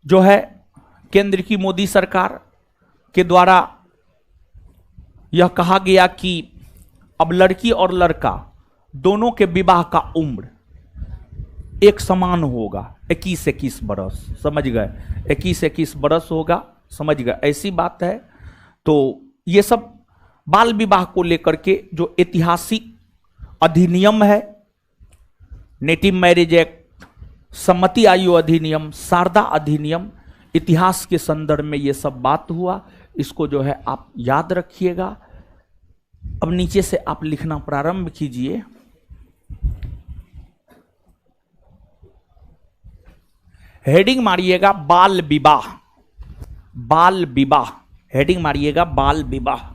जो है केंद्र की मोदी सरकार के द्वारा यह कहा गया कि अब लड़की और लड़का दोनों के विवाह का उम्र एक समान होगा, 21-21 बरस। समझ गए? 21-21 बरस होगा। समझ गए? ऐसी बात है। तो ये सब बाल विवाह को लेकर के जो ऐतिहासिक अधिनियम है, नेटिव मैरिज एक्ट, सम्मति आयु अधिनियम, शारदा अधिनियम, इतिहास के संदर्भ में ये सब बात हुआ। इसको जो है आप याद रखिएगा। अब नीचे से आप लिखना प्रारंभ कीजिए। हेडिंग मारिएगा बाल विवाह, बाल विवाह। हेडिंग मारिएगा बाल विवाह,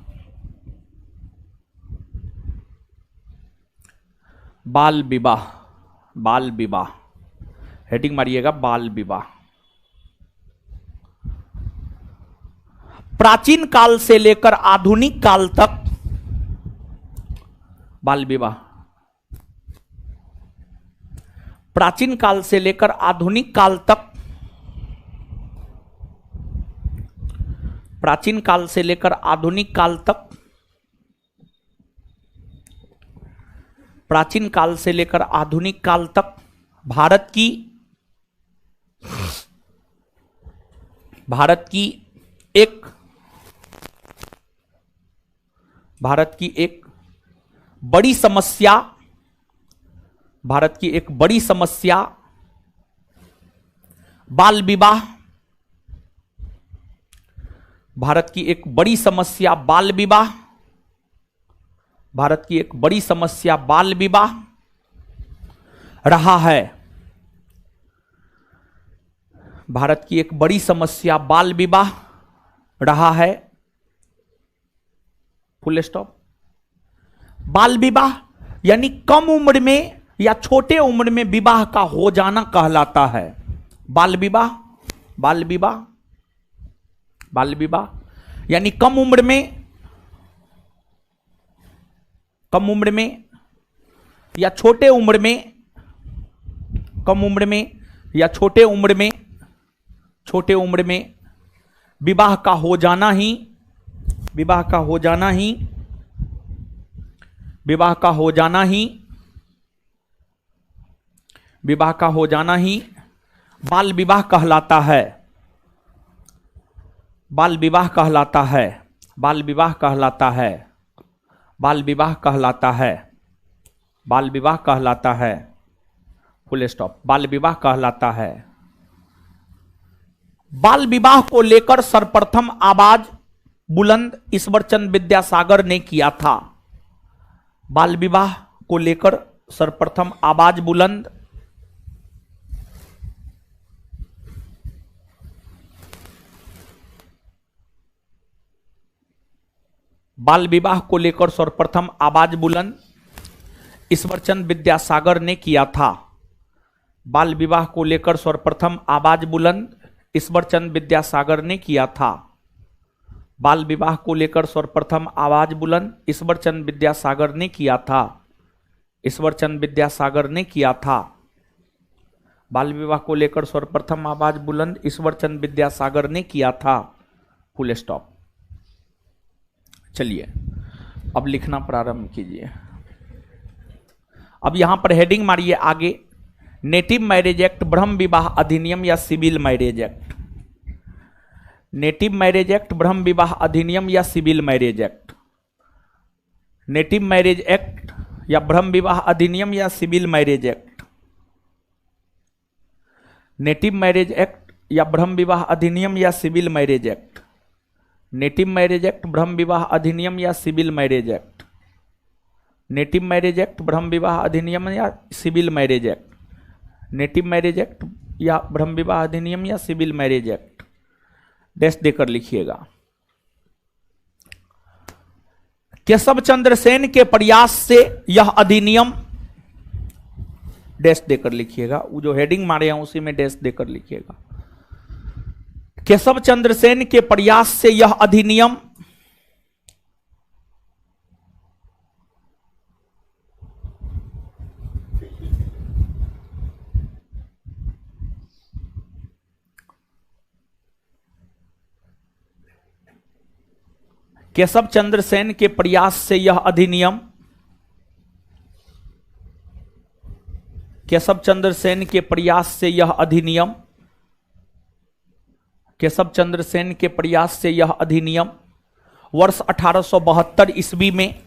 बाल विवाह, बाल विवाह। हेडिंग मारिएगा बाल विवाह। प्राचीन काल से लेकर आधुनिक काल तक बाल विवाह, प्राचीन काल से लेकर आधुनिक काल तक, प्राचीन काल से लेकर आधुनिक काल तक, प्राचीन काल से लेकर आधुनिक काल तक भारत की एक बड़ी समस्या, भारत की एक बड़ी समस्या बाल विवाह, भारत की एक बड़ी समस्या बाल विवाह, भारत की एक बड़ी समस्या बाल विवाह रहा है। भारत की एक बड़ी समस्या बाल विवाह रहा है। Full stop. बाल विवाह यानी कम उम्र में या छोटे उम्र में विवाह का हो जाना कहलाता है बाल विवाह। बाल विवाह, बाल विवाह यानी कम उम्र में, कम उम्र में या छोटे उम्र में, कम उम्र में या छोटे उम्र में, छोटे उम्र में विवाह का हो जाना ही, विवाह का हो जाना ही, विवाह का हो जाना ही विवाह का हो जाना ही बाल विवाह कहलाता है। बाल विवाह कहलाता है। बाल विवाह कहलाता है। बाल विवाह कहलाता है। बाल विवाह कहलाता है। Full stop. बाल विवाह कहलाता है। बाल विवाह को लेकर सर्वप्रथम आवाज बुलंद ईश्वरचंद विद्यासागर ने किया था। बाल विवाह को लेकर सर्वप्रथम आवाज बुलंद बाल विवाह को लेकर सर्वप्रथम आवाज बुलंद ईश्वरचंद विद्यासागर ने किया था। बाल विवाह को लेकर सर्वप्रथम आवाज बुलंद ईश्वरचंद विद्यासागर ने किया था। बाल विवाह को लेकर सर्वप्रथम आवाज बुलंद ईश्वरचंद विद्यासागर ने किया था। ईश्वरचंद विद्यासागर ने किया था। बाल विवाह को लेकर सर्वप्रथम आवाज बुलंद ईश्वरचंद विद्यासागर ने किया था। Full stop. चलिए अब लिखना प्रारंभ कीजिए। अब यहां पर हेडिंग मारिए आगे, नेटिव मैरिज एक्ट, ब्रह्म विवाह अधिनियम या civil marriage act. Native marriage act, ब्रह्म विवाह अधिनियम या civil marriage act. Native marriage act या ब्रह्म विवाह अधिनियम या civil marriage act. Native marriage act या ब्रह्म विवाह अधिनियम या civil marriage act. Native marriage act, ब्रह्म विवाह अधिनियम या civil marriage act. Native marriage act, ब्रह्म विवाह अधिनियम या civil marriage act. Native marriage act या ब्रह्म विवाह अधिनियम या सिविल मैरिज एक्ट। डैश देकर लिखिएगा। केशव चंद्र सेन के प्रयास से यह अधिनियम, डैश देकर लिखिएगा। वो जो हेडिंग मारे हैं उसी में डैश देकर लिखिएगा। केशव चंद्र सेन के प्रयास से यह अधिनियम केशव चंद्र सेन के प्रयास से यह अधिनियम केशव चंद्र सेन के प्रयास से यह अधिनियम केशव चंद्र सेन के प्रयास से यह अधिनियम वर्ष 1872 ईस्वी में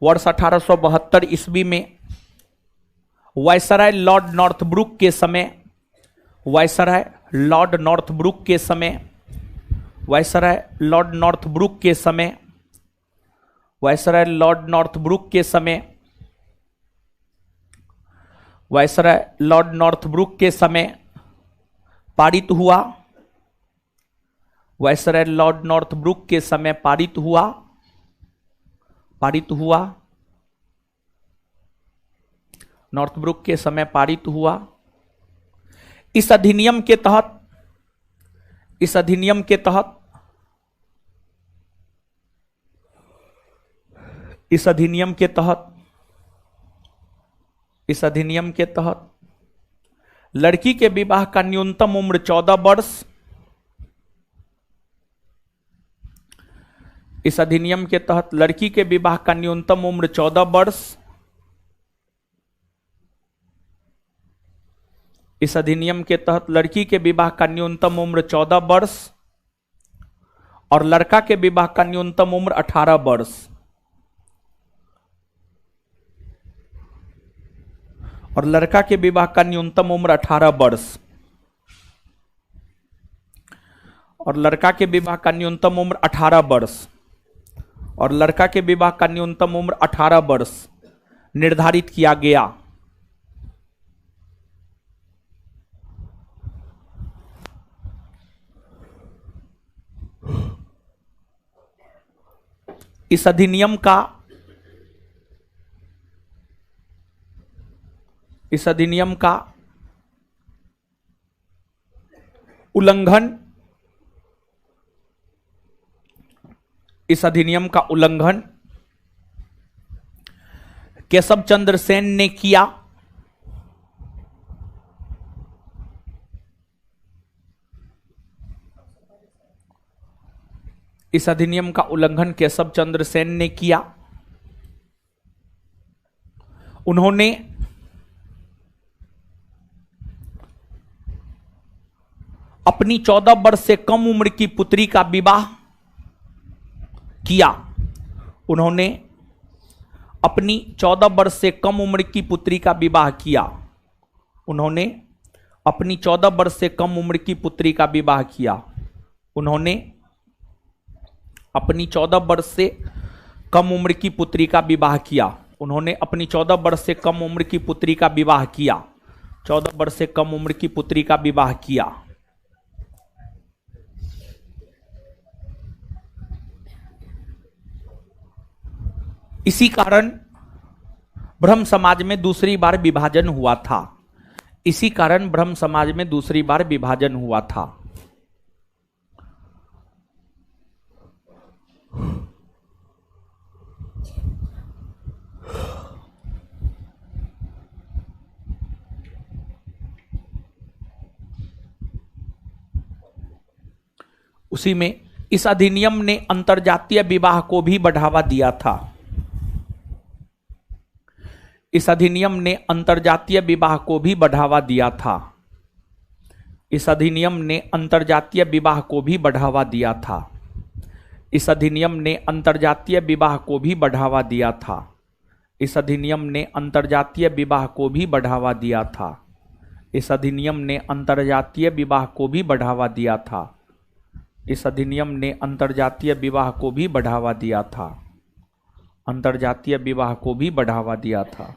वर्ष 1872 ईस्वी में वायसराय लॉर्ड नॉर्थब्रुक के समय वायसराय लॉर्ड नॉर्थब्रुक के समय वायसराय लॉर्ड नॉर्थब्रुक के समय वायसराय लॉर्ड नॉर्थब्रुक के समय वायसराय लॉर्ड नॉर्थब्रुक के समय पारित हुआ। वायसराय लॉर्ड नॉर्थब्रुक के समय पारित हुआ नॉर्थब्रुक के समय पारित हुआ। इस अधिनियम के तहत इस अधिनियम के तहत इस अधिनियम के तहत इस अधिनियम के तहत लड़की के विवाह का न्यूनतम उम्र 14 वर्ष इस अधिनियम के तहत लड़की के विवाह का न्यूनतम उम्र 14 वर्ष इस अधिनियम के तहत लड़की के विवाह का न्यूनतम उम्र 14 वर्ष और लड़का के विवाह का न्यूनतम उम्र 18 वर्ष और लड़का के विवाह का न्यूनतम उम्र 18 वर्ष और लड़का के विवाह का न्यूनतम उम्र 18 वर्ष और लड़का के विवाह का न्यूनतम उम्र 18 वर्ष निर्धारित किया गया। इस अधिनियम का उल्लंघन इस अधिनियम का उल्लंघन केशव चंद्र सेन ने किया। इस अधिनियम का उल्लंघन केशव चंद्र सेन ने किया उन्होंने अपनी 14 वर्ष से कम उम्र की पुत्री का विवाह किया। उन्होंने अपनी 14 वर्ष से कम उम्र की पुत्री का विवाह किया। उन्होंने अपनी 14 वर्ष से कम उम्र की पुत्री का विवाह किया। उन्होंने अपनी 14 वर्ष से कम उम्र की पुत्री का विवाह किया। उन्होंने अपनी 14 वर्ष से कम उम्र की पुत्री का विवाह किया। 14 वर्ष से कम उम्र की पुत्री का विवाह किया। इसी कारण ब्रह्म समाज में दूसरी बार विभाजन हुआ था। इसी कारण ब्रह्म समाज में दूसरी बार विभाजन हुआ था। उसी में इस अधिनियम ने अंतरजातीय विवाह को भी बढ़ावा दिया था। इस अधिनियम ने अंतरजातीय विवाह को भी बढ़ावा दिया था। इस अधिनियम ने अंतरजातीय विवाह को भी बढ़ावा दिया था। इस अधिनियम ने अंतरजातीय विवाह को भी बढ़ावा दिया था। इस अधिनियम ने अंतरजातीय विवाह को भी बढ़ावा दिया था। इस अधिनियम ने अंतरजातीय विवाह को भी बढ़ावा दिया था। इस अधिनियम ने अंतरजातीय विवाह को भी बढ़ावा दिया था। अंतरजातीय विवाह को भी बढ़ावा दिया था।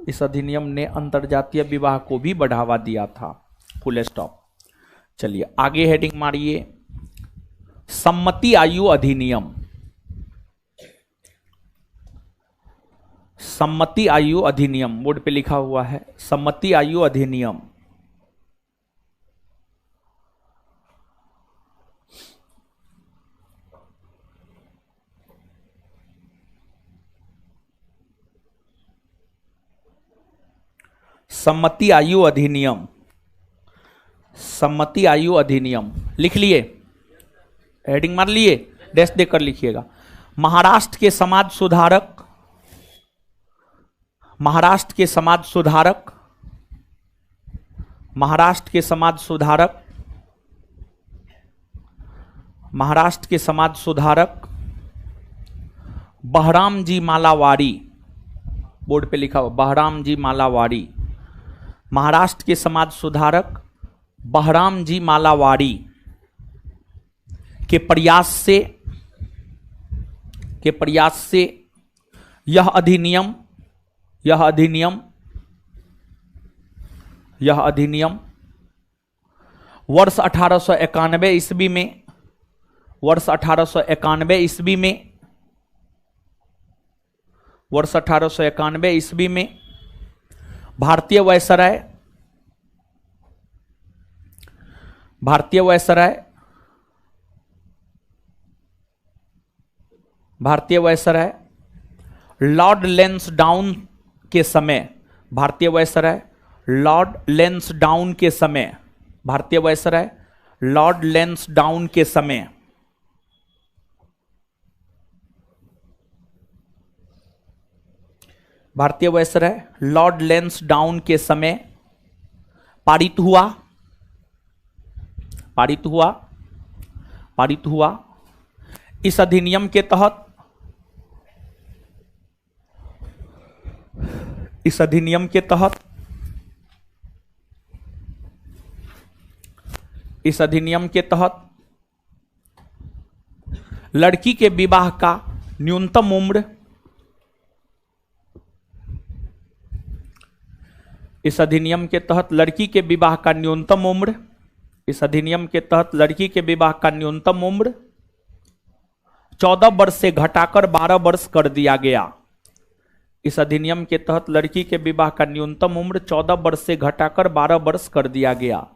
इस अधिनियम ने अंतरजातीय विवाह को भी बढ़ावा दिया था। Full stop. चलिए आगे हेडिंग मारिए, सम्मति आयु अधिनियम। सम्मति आयु अधिनियम बोर्ड पे लिखा हुआ है, सम्मति आयु अधिनियम। सम्मति आयु अधिनियम। सम्मति आयु अधिनियम लिख लिए, हेडिंग मार लिए, डैश देकर लिखिएगा। महाराष्ट्र के समाज सुधारक, महाराष्ट्र के समाज सुधारक, महाराष्ट्र के समाज सुधारक, महाराष्ट्र के समाज सुधारक बहराम जी मालावारी, बोर्ड पे लिखा हुआ बहराम जी मालावारी। महाराष्ट्र के समाज सुधारक बहराम जी मालावारी के प्रयास से यह अधिनियम वर्ष 1891 ईस्वी में, वर्ष 1891 ईस्वी में, वर्ष 1891 ईस्वी में भारतीय वायसराय, भारतीय वायसराय, भारतीय वायसराय लॉर्ड लेंसडाउन के समय, भारतीय वायसराय लॉर्ड लेंसडाउन के समय, भारतीय वायसराय लॉर्ड लेंसडाउन के समय भारतीय वायसराय लॉर्ड लेंसडाउन के समय पारित हुआ, पारित हुआ, पारित हुआ। इस अधिनियम के तहत, इस अधिनियम के तहत, इस अधिनियम के तहत लड़की के विवाह का न्यूनतम उम्र, इस अधिनियम के तहत लड़की के विवाह का न्यूनतम उम्र, इस अधिनियम के तहत लड़की के विवाह का न्यूनतम उम्र 14 वर्ष से घटाकर 12 वर्ष कर दिया गया। इस अधिनियम के तहत लड़की के विवाह का न्यूनतम उम्र 14 वर्ष से घटाकर 12 वर्ष कर दिया गया।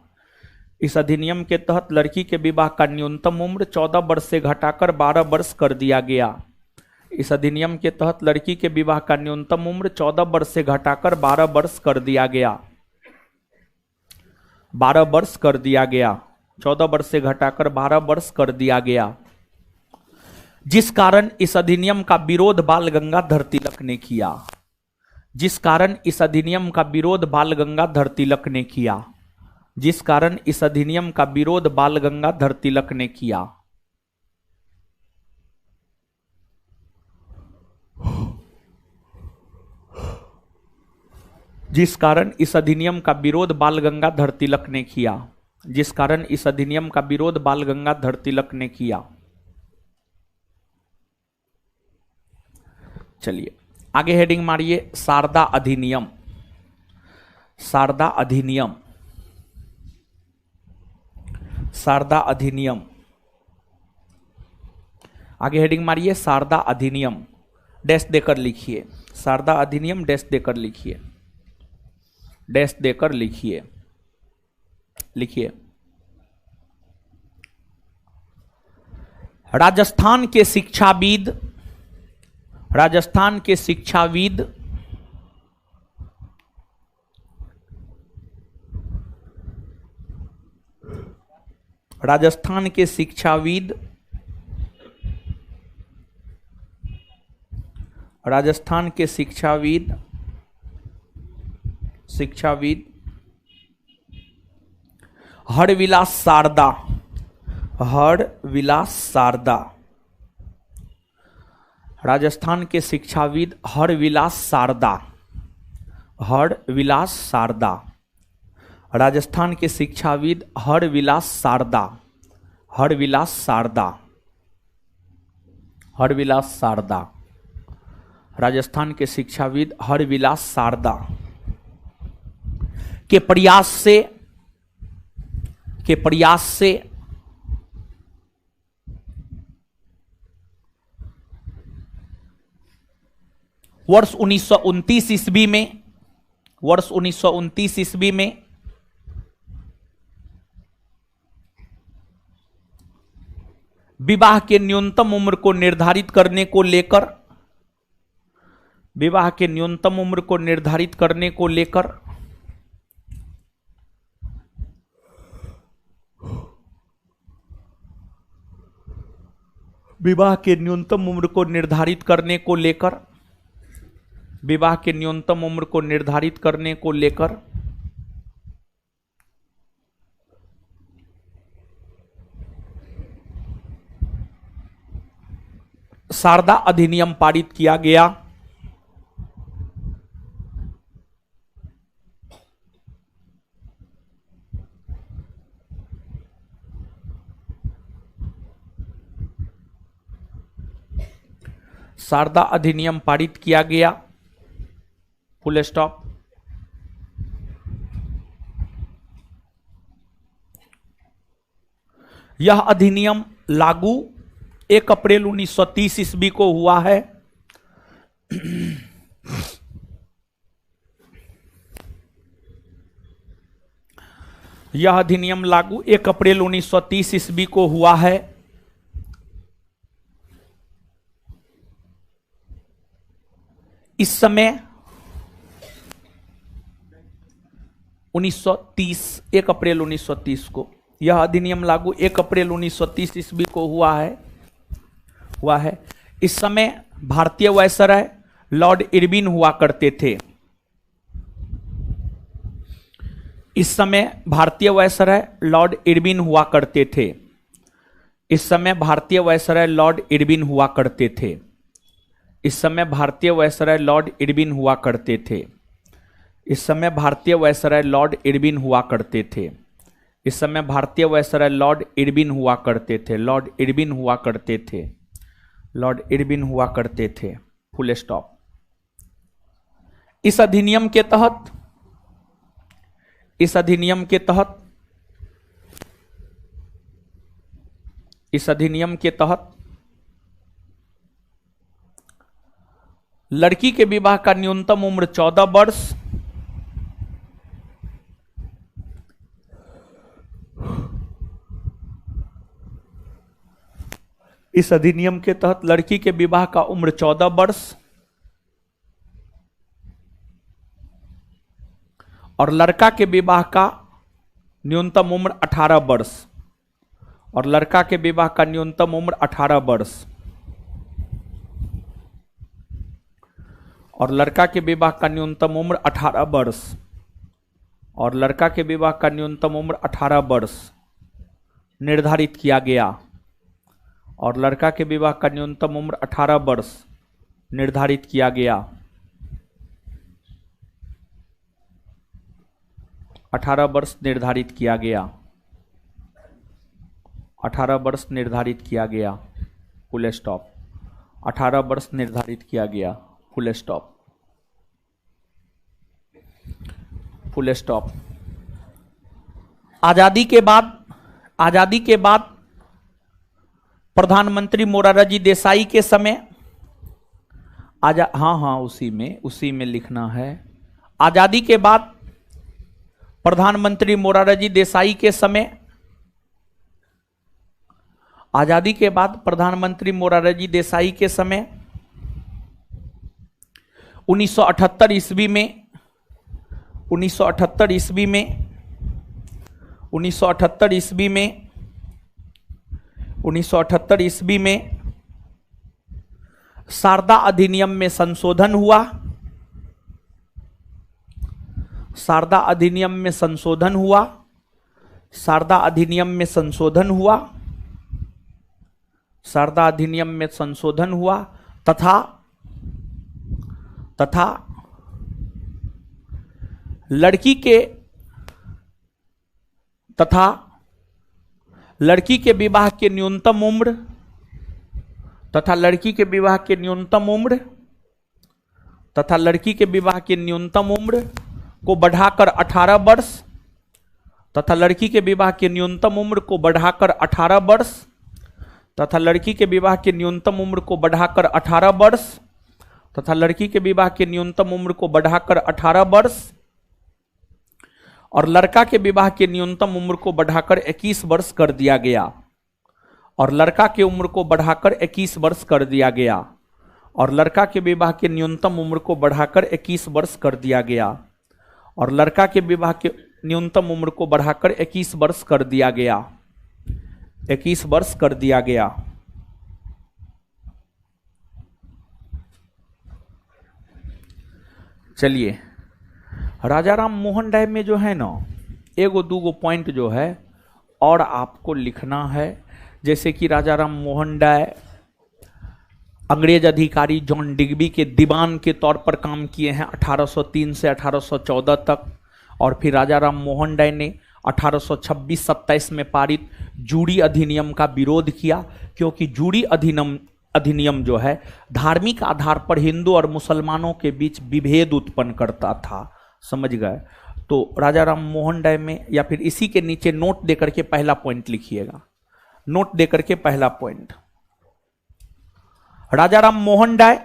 इस अधिनियम के तहत लड़की के विवाह का न्यूनतम उम्र 14 वर्ष से घटाकर 12 वर्ष कर दिया गया। इस अधिनियम के तहत लड़की के विवाह का न्यूनतम उम्र 14 वर्ष से घटाकर 12 वर्ष कर दिया गया। 12 वर्ष कर दिया गया, 14 वर्ष से घटाकर 12 वर्ष कर दिया गया। जिस कारण इस अधिनियम का विरोध बाल गंगाधर तिलक ने किया। जिस कारण इस अधिनियम का विरोध बाल गंगाधर तिलक ने किया, जिस कारण इस अधिनियम का विरोध बाल गंगाधर तिलक ने किया। जिस कारण इस अधिनियम का विरोध बाल गंगाधर तिलक ने किया, जिस कारण इस अधिनियम का विरोध बाल गंगाधर तिलक ने किया। चलिए आगे हेडिंग मारिए, शारदा अधिनियम। शारदा अधिनियम, शारदा अधिनियम, आगे हेडिंग मारिए शारदा अधिनियम, डैश देकर लिखिए, शारदा अधिनियम डैश देकर लिखिए, डैश देकर लिखिए, लिखिए। राजस्थान के शिक्षाविद, राजस्थान के शिक्षाविद राजस्थान के शिक्षाविद, राजस्थान के शिक्षाविद, शिक्षाविद हरविलास शारदा, हरविलास शारदा, राजस्थान के शिक्षाविद हरविलास शारदा, हरविलास शारदा, राजस्थान के शिक्षाविद हरविलास शारदा, हरविलास शारदा, हरविलास शारदा, राजस्थान के शिक्षाविद हरविलास शारदा के प्रयास से, के प्रयास से वर्ष 1929 ईस्वी में, वर्ष 1929 ईस्वी में विवाह के न्यूनतम उम्र को निर्धारित करने को लेकर, विवाह के न्यूनतम उम्र को निर्धारित करने को लेकर विवाह के न्यूनतम उम्र को निर्धारित करने को लेकर, विवाह के न्यूनतम उम्र को निर्धारित करने को लेकर शारदा अधिनियम पारित किया गया। शारदा अधिनियम पारित किया गया, फुल स्टॉप। यह अधिनियम लागू 1 अप्रैल 1930 ईस्वी को हुआ है। यह अधिनियम लागू 1 अप्रैल 1930 ईस्वी को हुआ है। इस समय 1930, 1 अप्रैल 1930 को यह अधिनियम लागू 1 अप्रैल 1930 ईस्वी को हुआ है। इस समय भारतीय वायसराय लॉर्ड इरविन हुआ करते थे। इस समय भारतीय वायसराय लॉर्ड इरविन हुआ करते थे। इस समय भारतीय वायसराय लॉर्ड इरविन हुआ करते थे। इस समय भारतीय वायसराय लॉर्ड इरविन हुआ करते थे। इस समय भारतीय वायसराय लॉर्ड इरविन हुआ करते थे। इस समय भारतीय वायसराय लॉर्ड इरविन हुआ करते थे। लॉर्ड इरविन हुआ करते थे। लॉर्ड इरविन हुआ करते थे। Full stop. इस अधिनियम के तहत, इस अधिनियम के तहत, इस अधिनियम के तहत लड़की के विवाह का न्यूनतम उम्र 14 वर्ष, इस अधिनियम के तहत लड़की के विवाह का उम्र 14 वर्ष और लड़का के विवाह का न्यूनतम उम्र 18 वर्ष, और लड़का के विवाह का न्यूनतम उम्र 18 वर्ष और लड़का के विवाह का न्यूनतम उम्र 18 वर्ष, और लड़का के विवाह का न्यूनतम उम्र 18 वर्ष निर्धारित किया गया, और लड़का के विवाह का न्यूनतम उम्र 18 वर्ष निर्धारित किया गया। 18 वर्ष निर्धारित किया गया, 18 वर्ष निर्धारित किया गया, फुल स्टॉप। 18 वर्ष निर्धारित किया गया, फुल स्टॉप, फुल स्टॉप। आजादी के बाद प्रधानमंत्री मोरारजी देसाई के समय उसी में लिखना है। आजादी के बाद प्रधानमंत्री मोरारजी देसाई के समय, आजादी के बाद प्रधानमंत्री मोरारजी देसाई के समय 1978 ईस्वी में 1978 ईस्वी में शारदा अधिनियम में संशोधन हुआ। शारदा अधिनियम में संशोधन हुआ, शारदा अधिनियम में संशोधन हुआ, शारदा अधिनियम में संशोधन हुआ तथा लड़की के विवाह के न्यूनतम उम्र तथा लड़की के विवाह के न्यूनतम उम्र को बढ़ाकर 18 वर्ष तथा लड़की के विवाह के न्यूनतम उम्र को बढ़ाकर 18 वर्ष तथा लड़की के विवाह के न्यूनतम उम्र को बढ़ाकर 18 वर्ष तथा लड़की के विवाह के न्यूनतम उम्र को बढ़ाकर 18 वर्ष और लड़का के विवाह के न्यूनतम उम्र को बढ़ाकर 21 वर्ष कर दिया गया, और लड़का के उम्र को बढ़ाकर 21 वर्ष कर दिया गया, और लड़का के विवाह के न्यूनतम उम्र को बढ़ाकर 21 वर्ष कर दिया गया, और लड़का के विवाह के न्यूनतम उम्र को बढ़ाकर 21 वर्ष कर दिया गया, 21 वर्ष कर दिया गया। चलिए, राजा राम मोहन राय में जो है ना, एगो दूगो पॉइंट जो है और आपको लिखना है। जैसे कि राजा राम मोहन राय अंग्रेज अधिकारी जॉन डिग्बी के दीवान के तौर पर काम किए हैं 1803 से 1814 तक, और फिर राजा राम मोहन राय ने 1826-27 में पारित जूरी अधिनियम का विरोध किया, क्योंकि जूरी अधिनियम जो है धार्मिक आधार पर हिंदू और मुसलमानों के बीच विभेद उत्पन्न करता था। समझ गए? तो राजा राम मोहन राय में, या फिर इसी के नीचे नोट देकर के पहला पॉइंट लिखिएगा, नोट देकर के पहला पॉइंट। राजा राम मोहन राय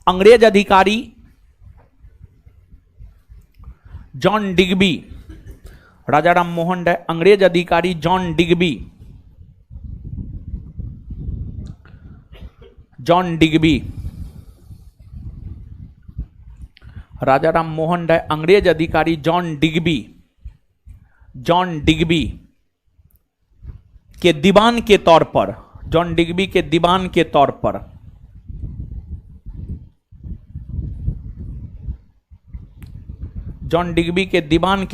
अंग्रेज अधिकारी जॉन डिग्बी, राजा राम मोहन राय अंग्रेज अधिकारी जॉन डिग्बी राजा राम मोहन राय अंग्रेज अधिकारी जॉन डिग्बी के दीवान के तौर पर, जॉन डिग्बी के दीवान के तौर पर जॉन डिग्बी के दीवान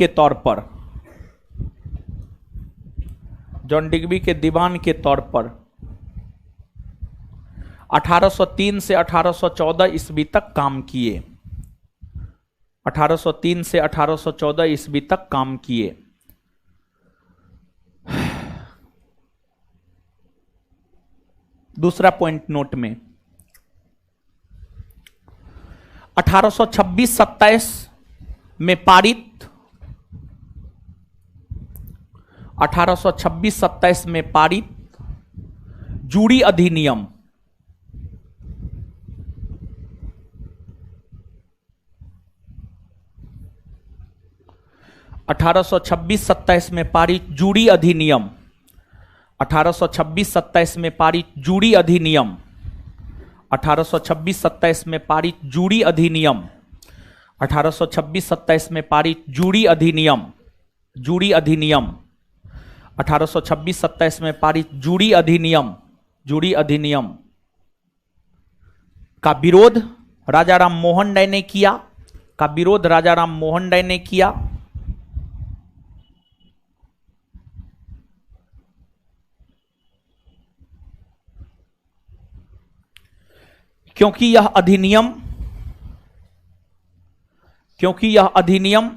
के तौर पर 1803 से 1814 ईस्वी तक काम किए, 1803 से 1814 ईस्वी तक काम किए। दूसरा पॉइंट नोट में, 1826-27 में पारित 1826-27 में पारित जूरी अधिनियम 1826-27 में पारित जूरी अधिनियम 1826-27 में पारित जूरी अधिनियम 1826-27 में पारित जूरी अधिनियम 1826-27 में पारित जूरी अधिनियम, जूरी अधिनियम 1826-27 में पारित जूरी अधिनियम, जूरी अधिनियम का विरोध राजा राम मोहन राय ने किया, का विरोध राजा राम मोहन राय ने किया। क्योंकि यह अधिनियम, क्योंकि यह अधिनियम,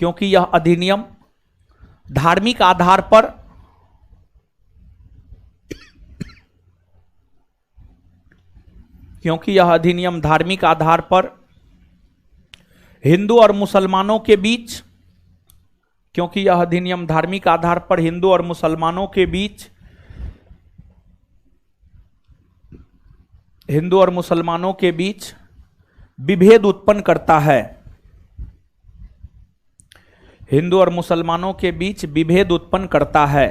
क्योंकि यह अधिनियम धार्मिक आधार पर, क्योंकि यह अधिनियम धार्मिक आधार पर हिंदू और मुसलमानों के बीच, क्योंकि यह अधिनियम धार्मिक आधार पर हिंदू और मुसलमानों के बीच, हिंदू और मुसलमानों के बीच विभेद उत्पन्न करता है, हिंदू और मुसलमानों के बीच विभेद उत्पन्न करता है,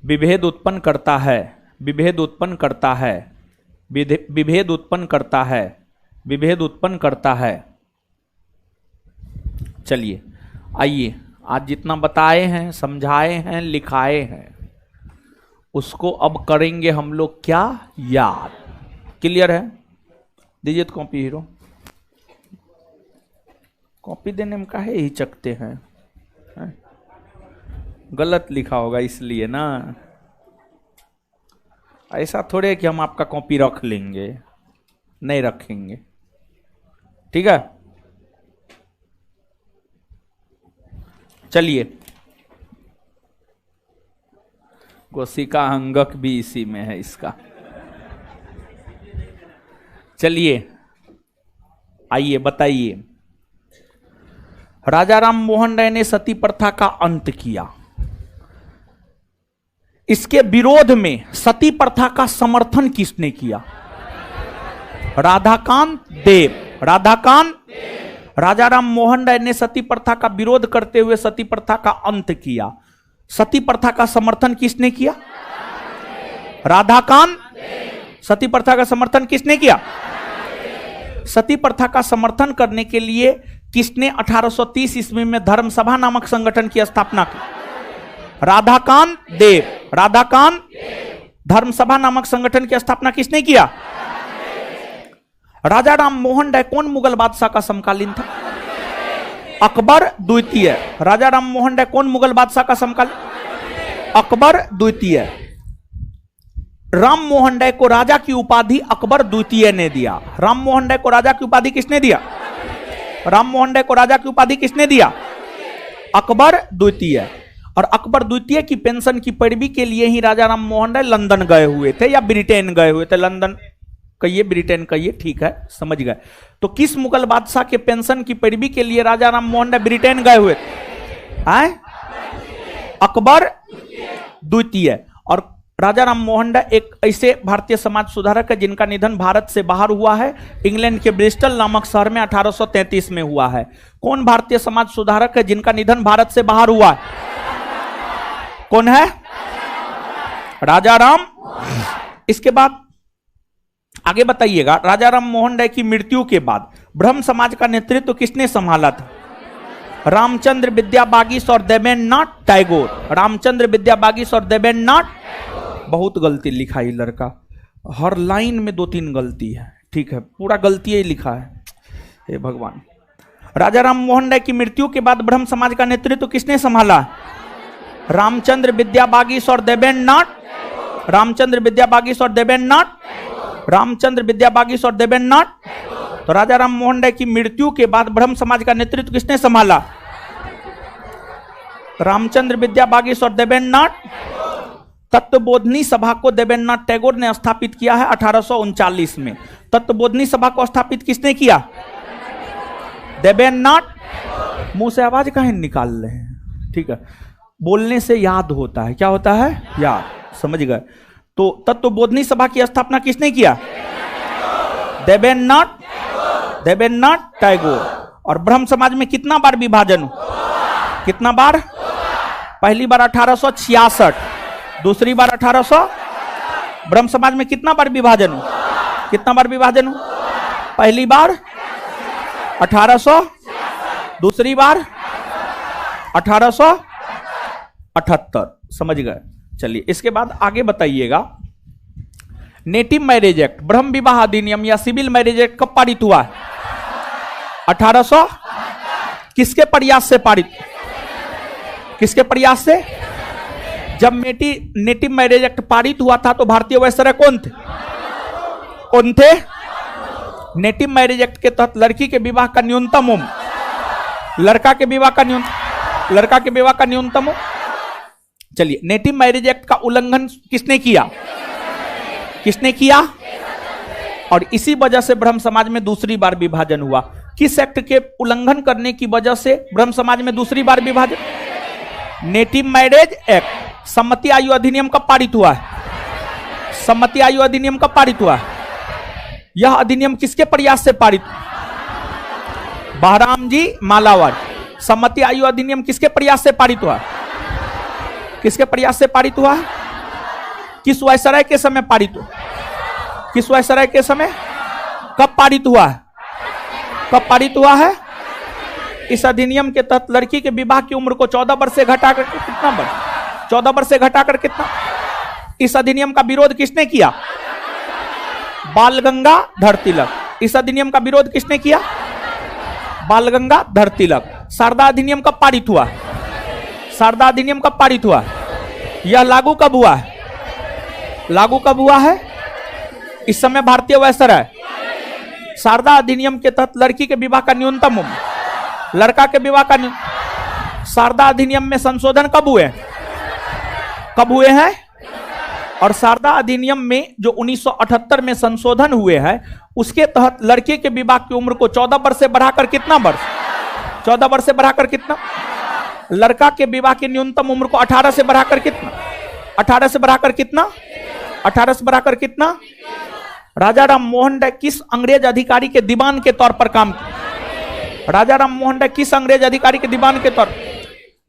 विभेद उत्पन्न करता है, विभेद उत्पन्न करता है, विभेद उत्पन्न करता है, विभेद उत्पन्न करता है। चलिए आइए, आज जितना बताए हैं, समझाए हैं, लिखाए हैं, उसको अब करेंगे हम लोग क्या, याद। क्लियर है? दीजिए तो कॉपी हीरो, कॉपी देने में काहे हिचकते हैं? गलत लिखा होगा इसलिए ना, ऐसा थोड़े कि हम आपका कॉपी रख लेंगे, नहीं रखेंगे। ठीक है, चलिए। कोशिका अंगक भी इसी में है इसका। चलिए आइए बताइए, राजा राम मोहन राय ने सती प्रथा का अंत किया, इसके विरोध में सती प्रथा का समर्थन किसने किया? राधाकांत देव, राधाकांत। राजा राम मोहन राय ने सती प्रथा का विरोध करते हुए सती प्रथा का अंत किया, सती प्रथा का समर्थन किसने किया? राधाकांत। सती प्रथा का समर्थन किसने किया? सती प्रथा का समर्थन करने के लिए किसने 1830 ईस्वी में धर्म सभा नामक संगठन की स्थापना की? राधाकांत देव, राधाकांत। धर्म सभा नामक संगठन की स्थापना किसने किया? राजा राम मोहन राय कौन मुगल बादशाह का समकालीन था? अकबर द्वितीय। राजा राम मोहन राय कौन मुगल बादशाह का समकालीन? अकबर द्वितीय। राम मोहन राय को राजा की उपाधि अकबर द्वितीय ने दिया। राम मोहन राय को राजा की उपाधि किसने दिया? राम मोहन राय को राजा की उपाधि किसने दिया? अकबर द्वितीय। और अकबर द्वितीय की पेंशन की पैरवी के लिए ही राजा राम मोहन राय लंदन गए हुए थे या ब्रिटेन गए हुए थे। लंदन कहिए, ब्रिटेन कहिए, ठीक है, समझ गए। तो किस मुगल बादशाह के पेंशन की पैरवी के लिए राजा राम मोहन राय ब्रिटेन गए हुए थे? अकबर द्वितीय। और राजा राम मोहन राय एक ऐसे भारतीय समाज सुधारक है जिनका निधन भारत से बाहर हुआ है, इंग्लैंड के ब्रिस्टल नामक शहर में 1833 में हुआ है। कौन भारतीय समाज सुधारक है जिनका निधन भारत से बाहर हुआ है? कौन है? राजा राम। इसके बाद आगे बताइएगा, राजा राम मोहन राय की मृत्यु के बाद ब्रह्म समाज का नेतृत्व किसने संभाला था? रामचंद्र विद्याबागीस और देवेंद्रनाथ टैगोर। रामचंद्र विद्याबागीस और देवेंद्रनाथ। बहुत गलती लिखा है लड़का, हर लाइन में 2-3 गलती है। ठीक है, पूरा गलती ही लिखा है, हे भगवान। राजा राम मोहन राय की मृत्यु के बाद ब्रह्म समाज का नेतृत्व किसने संभाला? रामचंद्र विद्याबागीस और देवेंद्रनाथ। रामचंद्र विद्याबागीस और देवेंद्रनाथ। रामचंद्र विद्याबागीस और देवेंद्रनाथ। तो राजा राम मोहन राय की मृत्यु के बाद ब्रह्म समाज का नेतृत्व किसने संभाला? रामचंद्र विद्याबागीस और देवेंद्रनाथ। तत्वबोधिनी सभा को देवेंद्रनाथ टैगोर ने स्थापित किया है 1839 में। तत्वबोधिनी सभा को स्थापित किसने किया? देवेंद्रनाथ। मुंह से आवाज काहे निकाल रहे हैं? ठीक है, बोलने से याद होता है। क्या होता है? याद। समझ गए? तो तत्वबोधिनी सभा की स्थापना किसने किया? देवेंद्रनाथ। देवेंद्रनाथ टैगोर। और ब्रह्म समाज में कितना बार विभाजन हुआ? कितना बार? पहली बार 1866, दूसरी बार 1800, ब्रह्म समाज में कितना बार विभाजन हुआ? कितना बार विभाजन हुआ? पहली बार 1800, दूसरी बार 1878। समझ गए? चलिए इसके बाद आगे बताइएगा। नेटिव मैरिज एक्ट, ब्रह्म विवाह अधिनियम या सिविल मैरिज एक्ट कब पारित हुआ है? 1800। किसके प्रयास से पारित? किसके प्रयास से? जब नेटिव मैरिज एक्ट पारित हुआ था तो भारतीय वायसराय कौन थे? कौन थे? नेटिव मैरिज एक्ट के तहत लड़की के विवाह का न्यूनतम उम्र, लड़का के विवाह का न्यूनतम उम्र। चलिए, नेटिव मैरिज एक्ट का उल्लंघन किसने किया? किसने किया? और इसी वजह से ब्रह्म समाज में दूसरी बार विभाजन हुआ। किस एक्ट के उल्लंघन करने की वजह से ब्रह्म समाज में दूसरी बार विभाजन? Native marriage act. सम्मति आयु अधिनियम कब पारित हुआ है? सम्मति आयु अधिनियम कब पारित हुआ है? यह अधिनियम किसके प्रयास से पारित? बहराम जी मालावार। सम्मति आयु अधिनियम किसके प्रयास से पारित हुआ? किसके प्रयास से पारित हुआ? किस वायसराय के समय पारित हुआ? किस वायसराय के समय? कब पारित हुआ है? कब पारित हुआ है? इस अधिनियम के तहत लड़की के विवाह की उम्र को 14 वर्ष से घटाकर कितना वर्ष? 14 वर्ष से घटाकर कितना? इस अधिनियम का विरोध किसने किया? बाल गंगाधर तिलक। इस अधिनियम का विरोध किसने किया? बाल गंगाधर तिलक। शारदा अधिनियम कब पारित हुआ? शारदा अधिनियम कब पारित हुआ? यह लागू कब हुआ है? लागू कब हुआ है? इस समय भारतीय वायसराय। शारदा अधिनियम के तहत लड़की के विवाह का न्यूनतम उम्र, लड़का के विवाह का शारदा अधिनियम में संशोधन कब हुए? कब हुए हैं? और शारदा अधिनियम में जो 1978 में संशोधन हुए हैं उसके तहत लड़के के विवाह की उम्र को 14 वर्ष से बढ़ाकर कितना वर्ष? 14 वर्ष से बढ़ाकर कितना? लड़का के विवाह की न्यूनतम उम्र को 18 से बढ़ाकर कितना? 18 से बढ़ाकर कितना? 18 से बढ़ाकर कितना? राजा राम मोहन राय किस अंग्रेज अधिकारी के दीवान के तौर पर काम किया? राजा राम मोहन राय किस अंग्रेज अधिकारी के दीवान के तौर?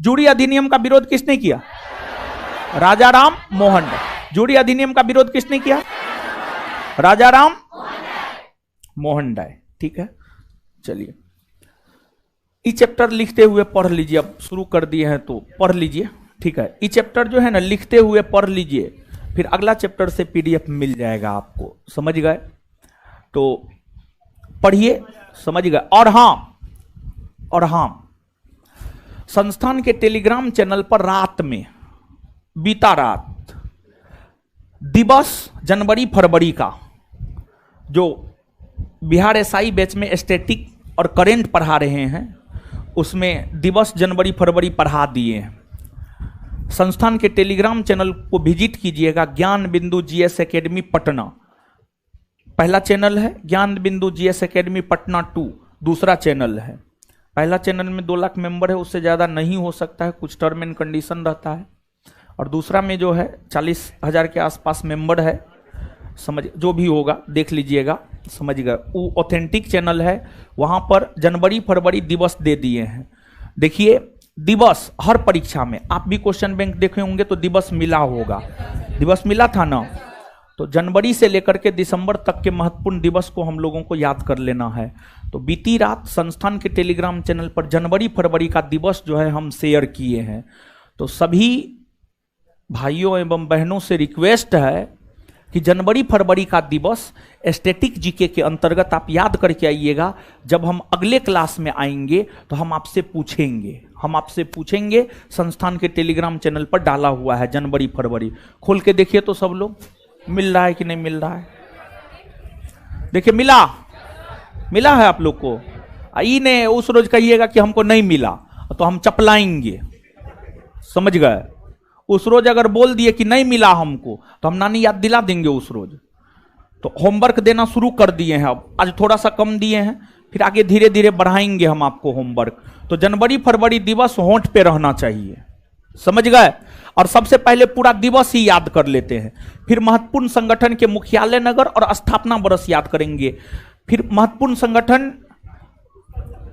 जूरी अधिनियम का विरोध किसने किया? राजा राम मोहन राय। जूरी अधिनियम का विरोध किसने किया? राजा राम मोहन राय। ठीक है, चलिए ई चैप्टर लिखते हुए पढ़ लीजिए। अब शुरू कर दिए हैं तो पढ़ लीजिए। ठीक है, ई चैप्टर जो है ना लिखते हुए पढ़ लीजिए, फिर अगला चैप्टर से पीडीएफ मिल जाएगा आपको। समझ गए? तो पढ़िए, समझ गए। और हाँ, संस्थान के टेलीग्राम चैनल पर रात में, बीता रात दिवस जनवरी फरवरी का जो बिहार एसआई बैच में स्टैटिक और करंट पढ़ा रहे हैं उसमें दिवस जनवरी फरवरी पढ़ा दिए हैं। संस्थान के टेलीग्राम चैनल को विजिट कीजिएगा। ज्ञान बिंदु जीएस एकेडमी पटना पहला चैनल है, ज्ञान बिंदु जीएस एकेडमी पटना 2 दूसरा चैनल है। पहला चैनल में 2 लाख मेंबर है, उससे ज़्यादा नहीं हो सकता है, कुछ टर्म एंड कंडीशन रहता है। और दूसरा में जो है 40,000 के आसपास मेंबर है। समझ, जो भी होगा देख लीजिएगा। समझ गए? वो ऑथेंटिक चैनल है, वहाँ पर जनवरी फरवरी दिवस दे दिए हैं। देखिए दिवस हर परीक्षा में आप भी क्वेश्चन बैंक देखे होंगे तो दिवस मिला होगा, दिवस मिला था ना। तो जनवरी से लेकर के दिसंबर तक के महत्वपूर्ण दिवस को हम लोगों को याद कर लेना है। तो बीती रात संस्थान के टेलीग्राम चैनल पर जनवरी फरवरी का दिवस जो है हम शेयर किए हैं। तो सभी भाइयों एवं बहनों से रिक्वेस्ट है कि जनवरी फरवरी का दिवस स्टैटिक जीके के अंतर्गत आप याद करके आइएगा। जब हम अगले क्लास में आएंगे तो हम आपसे पूछेंगे। संस्थान के टेलीग्राम चैनल पर डाला हुआ है जनवरी फरवरी, खोल के देखिए तो सब लोग। मिल रहा है कि नहीं मिल रहा है? देखिए मिला है आप लोग को। आई ने उस रोज कहिएगा कि हमको नहीं मिला तो हम चपलाएंगे। समझ गए? उस रोज अगर बोल दिए कि नहीं मिला हमको तो हम नानी याद दिला देंगे उस रोज। तो होमवर्क देना शुरू कर दिए हैं, अब आज थोड़ा सा कम दिए हैं, फिर आगे धीरे धीरे बढ़ाएंगे हम आपको होमवर्क। तो जनवरी फरवरी दिवस होंठ पे रहना चाहिए। समझ गए? और सबसे पहले पूरा दिवस ही याद कर लेते हैं, फिर महत्वपूर्ण संगठन के मुख्यालय नगर और स्थापना वर्ष याद करेंगे, फिर महत्वपूर्ण संगठन,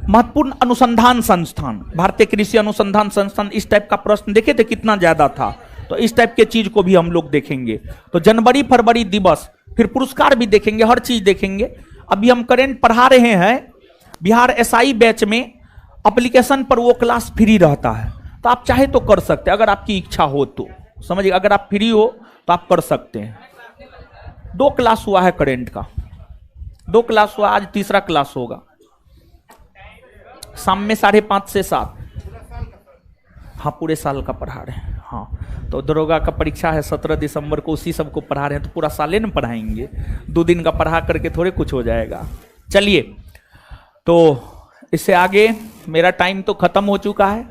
महत्वपूर्ण अनुसंधान संस्थान, भारतीय कृषि अनुसंधान संस्थान। इस टाइप का प्रश्न देखे थे कितना ज्यादा था, तो इस टाइप के चीज को भी हम लोग देखेंगे। तो जनवरी फरवरी दिवस, फिर पुरस्कार भी देखेंगे, हर चीज देखेंगे। अभी हम करेंट पढ़ा रहे हैं बिहार एसआई बैच में, एप्लीकेशन पर वो क्लास फ्री रहता है, तो आप चाहे तो कर सकते हैं अगर आपकी इच्छा हो तो। समझिए, अगर आप फ्री हो तो आप कर सकते हैं। 2 क्लास हुआ है करेंट का, 2 क्लास हुआ, आज तीसरा क्लास होगा शाम में 5:30 से 7। हाँ, पूरे साल का पढ़ा रहे हैं। हाँ, तो दरोगा का परीक्षा है 17 दिसंबर को, उसी सबको पढ़ा रहे हैं, तो पूरा साल न पढ़ाएंगे, 2 दिन का पढ़ा करके थोड़े कुछ हो जाएगा। चलिए, तो इससे आगे मेरा टाइम तो खत्म हो चुका है।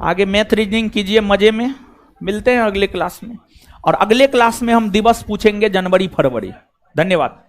आगे मैथ रीजनिंग कीजिए मजे में। मिलते हैं अगले क्लास में, और अगले क्लास में हम दिवस पूछेंगे जनवरी फरवरी। धन्यवाद।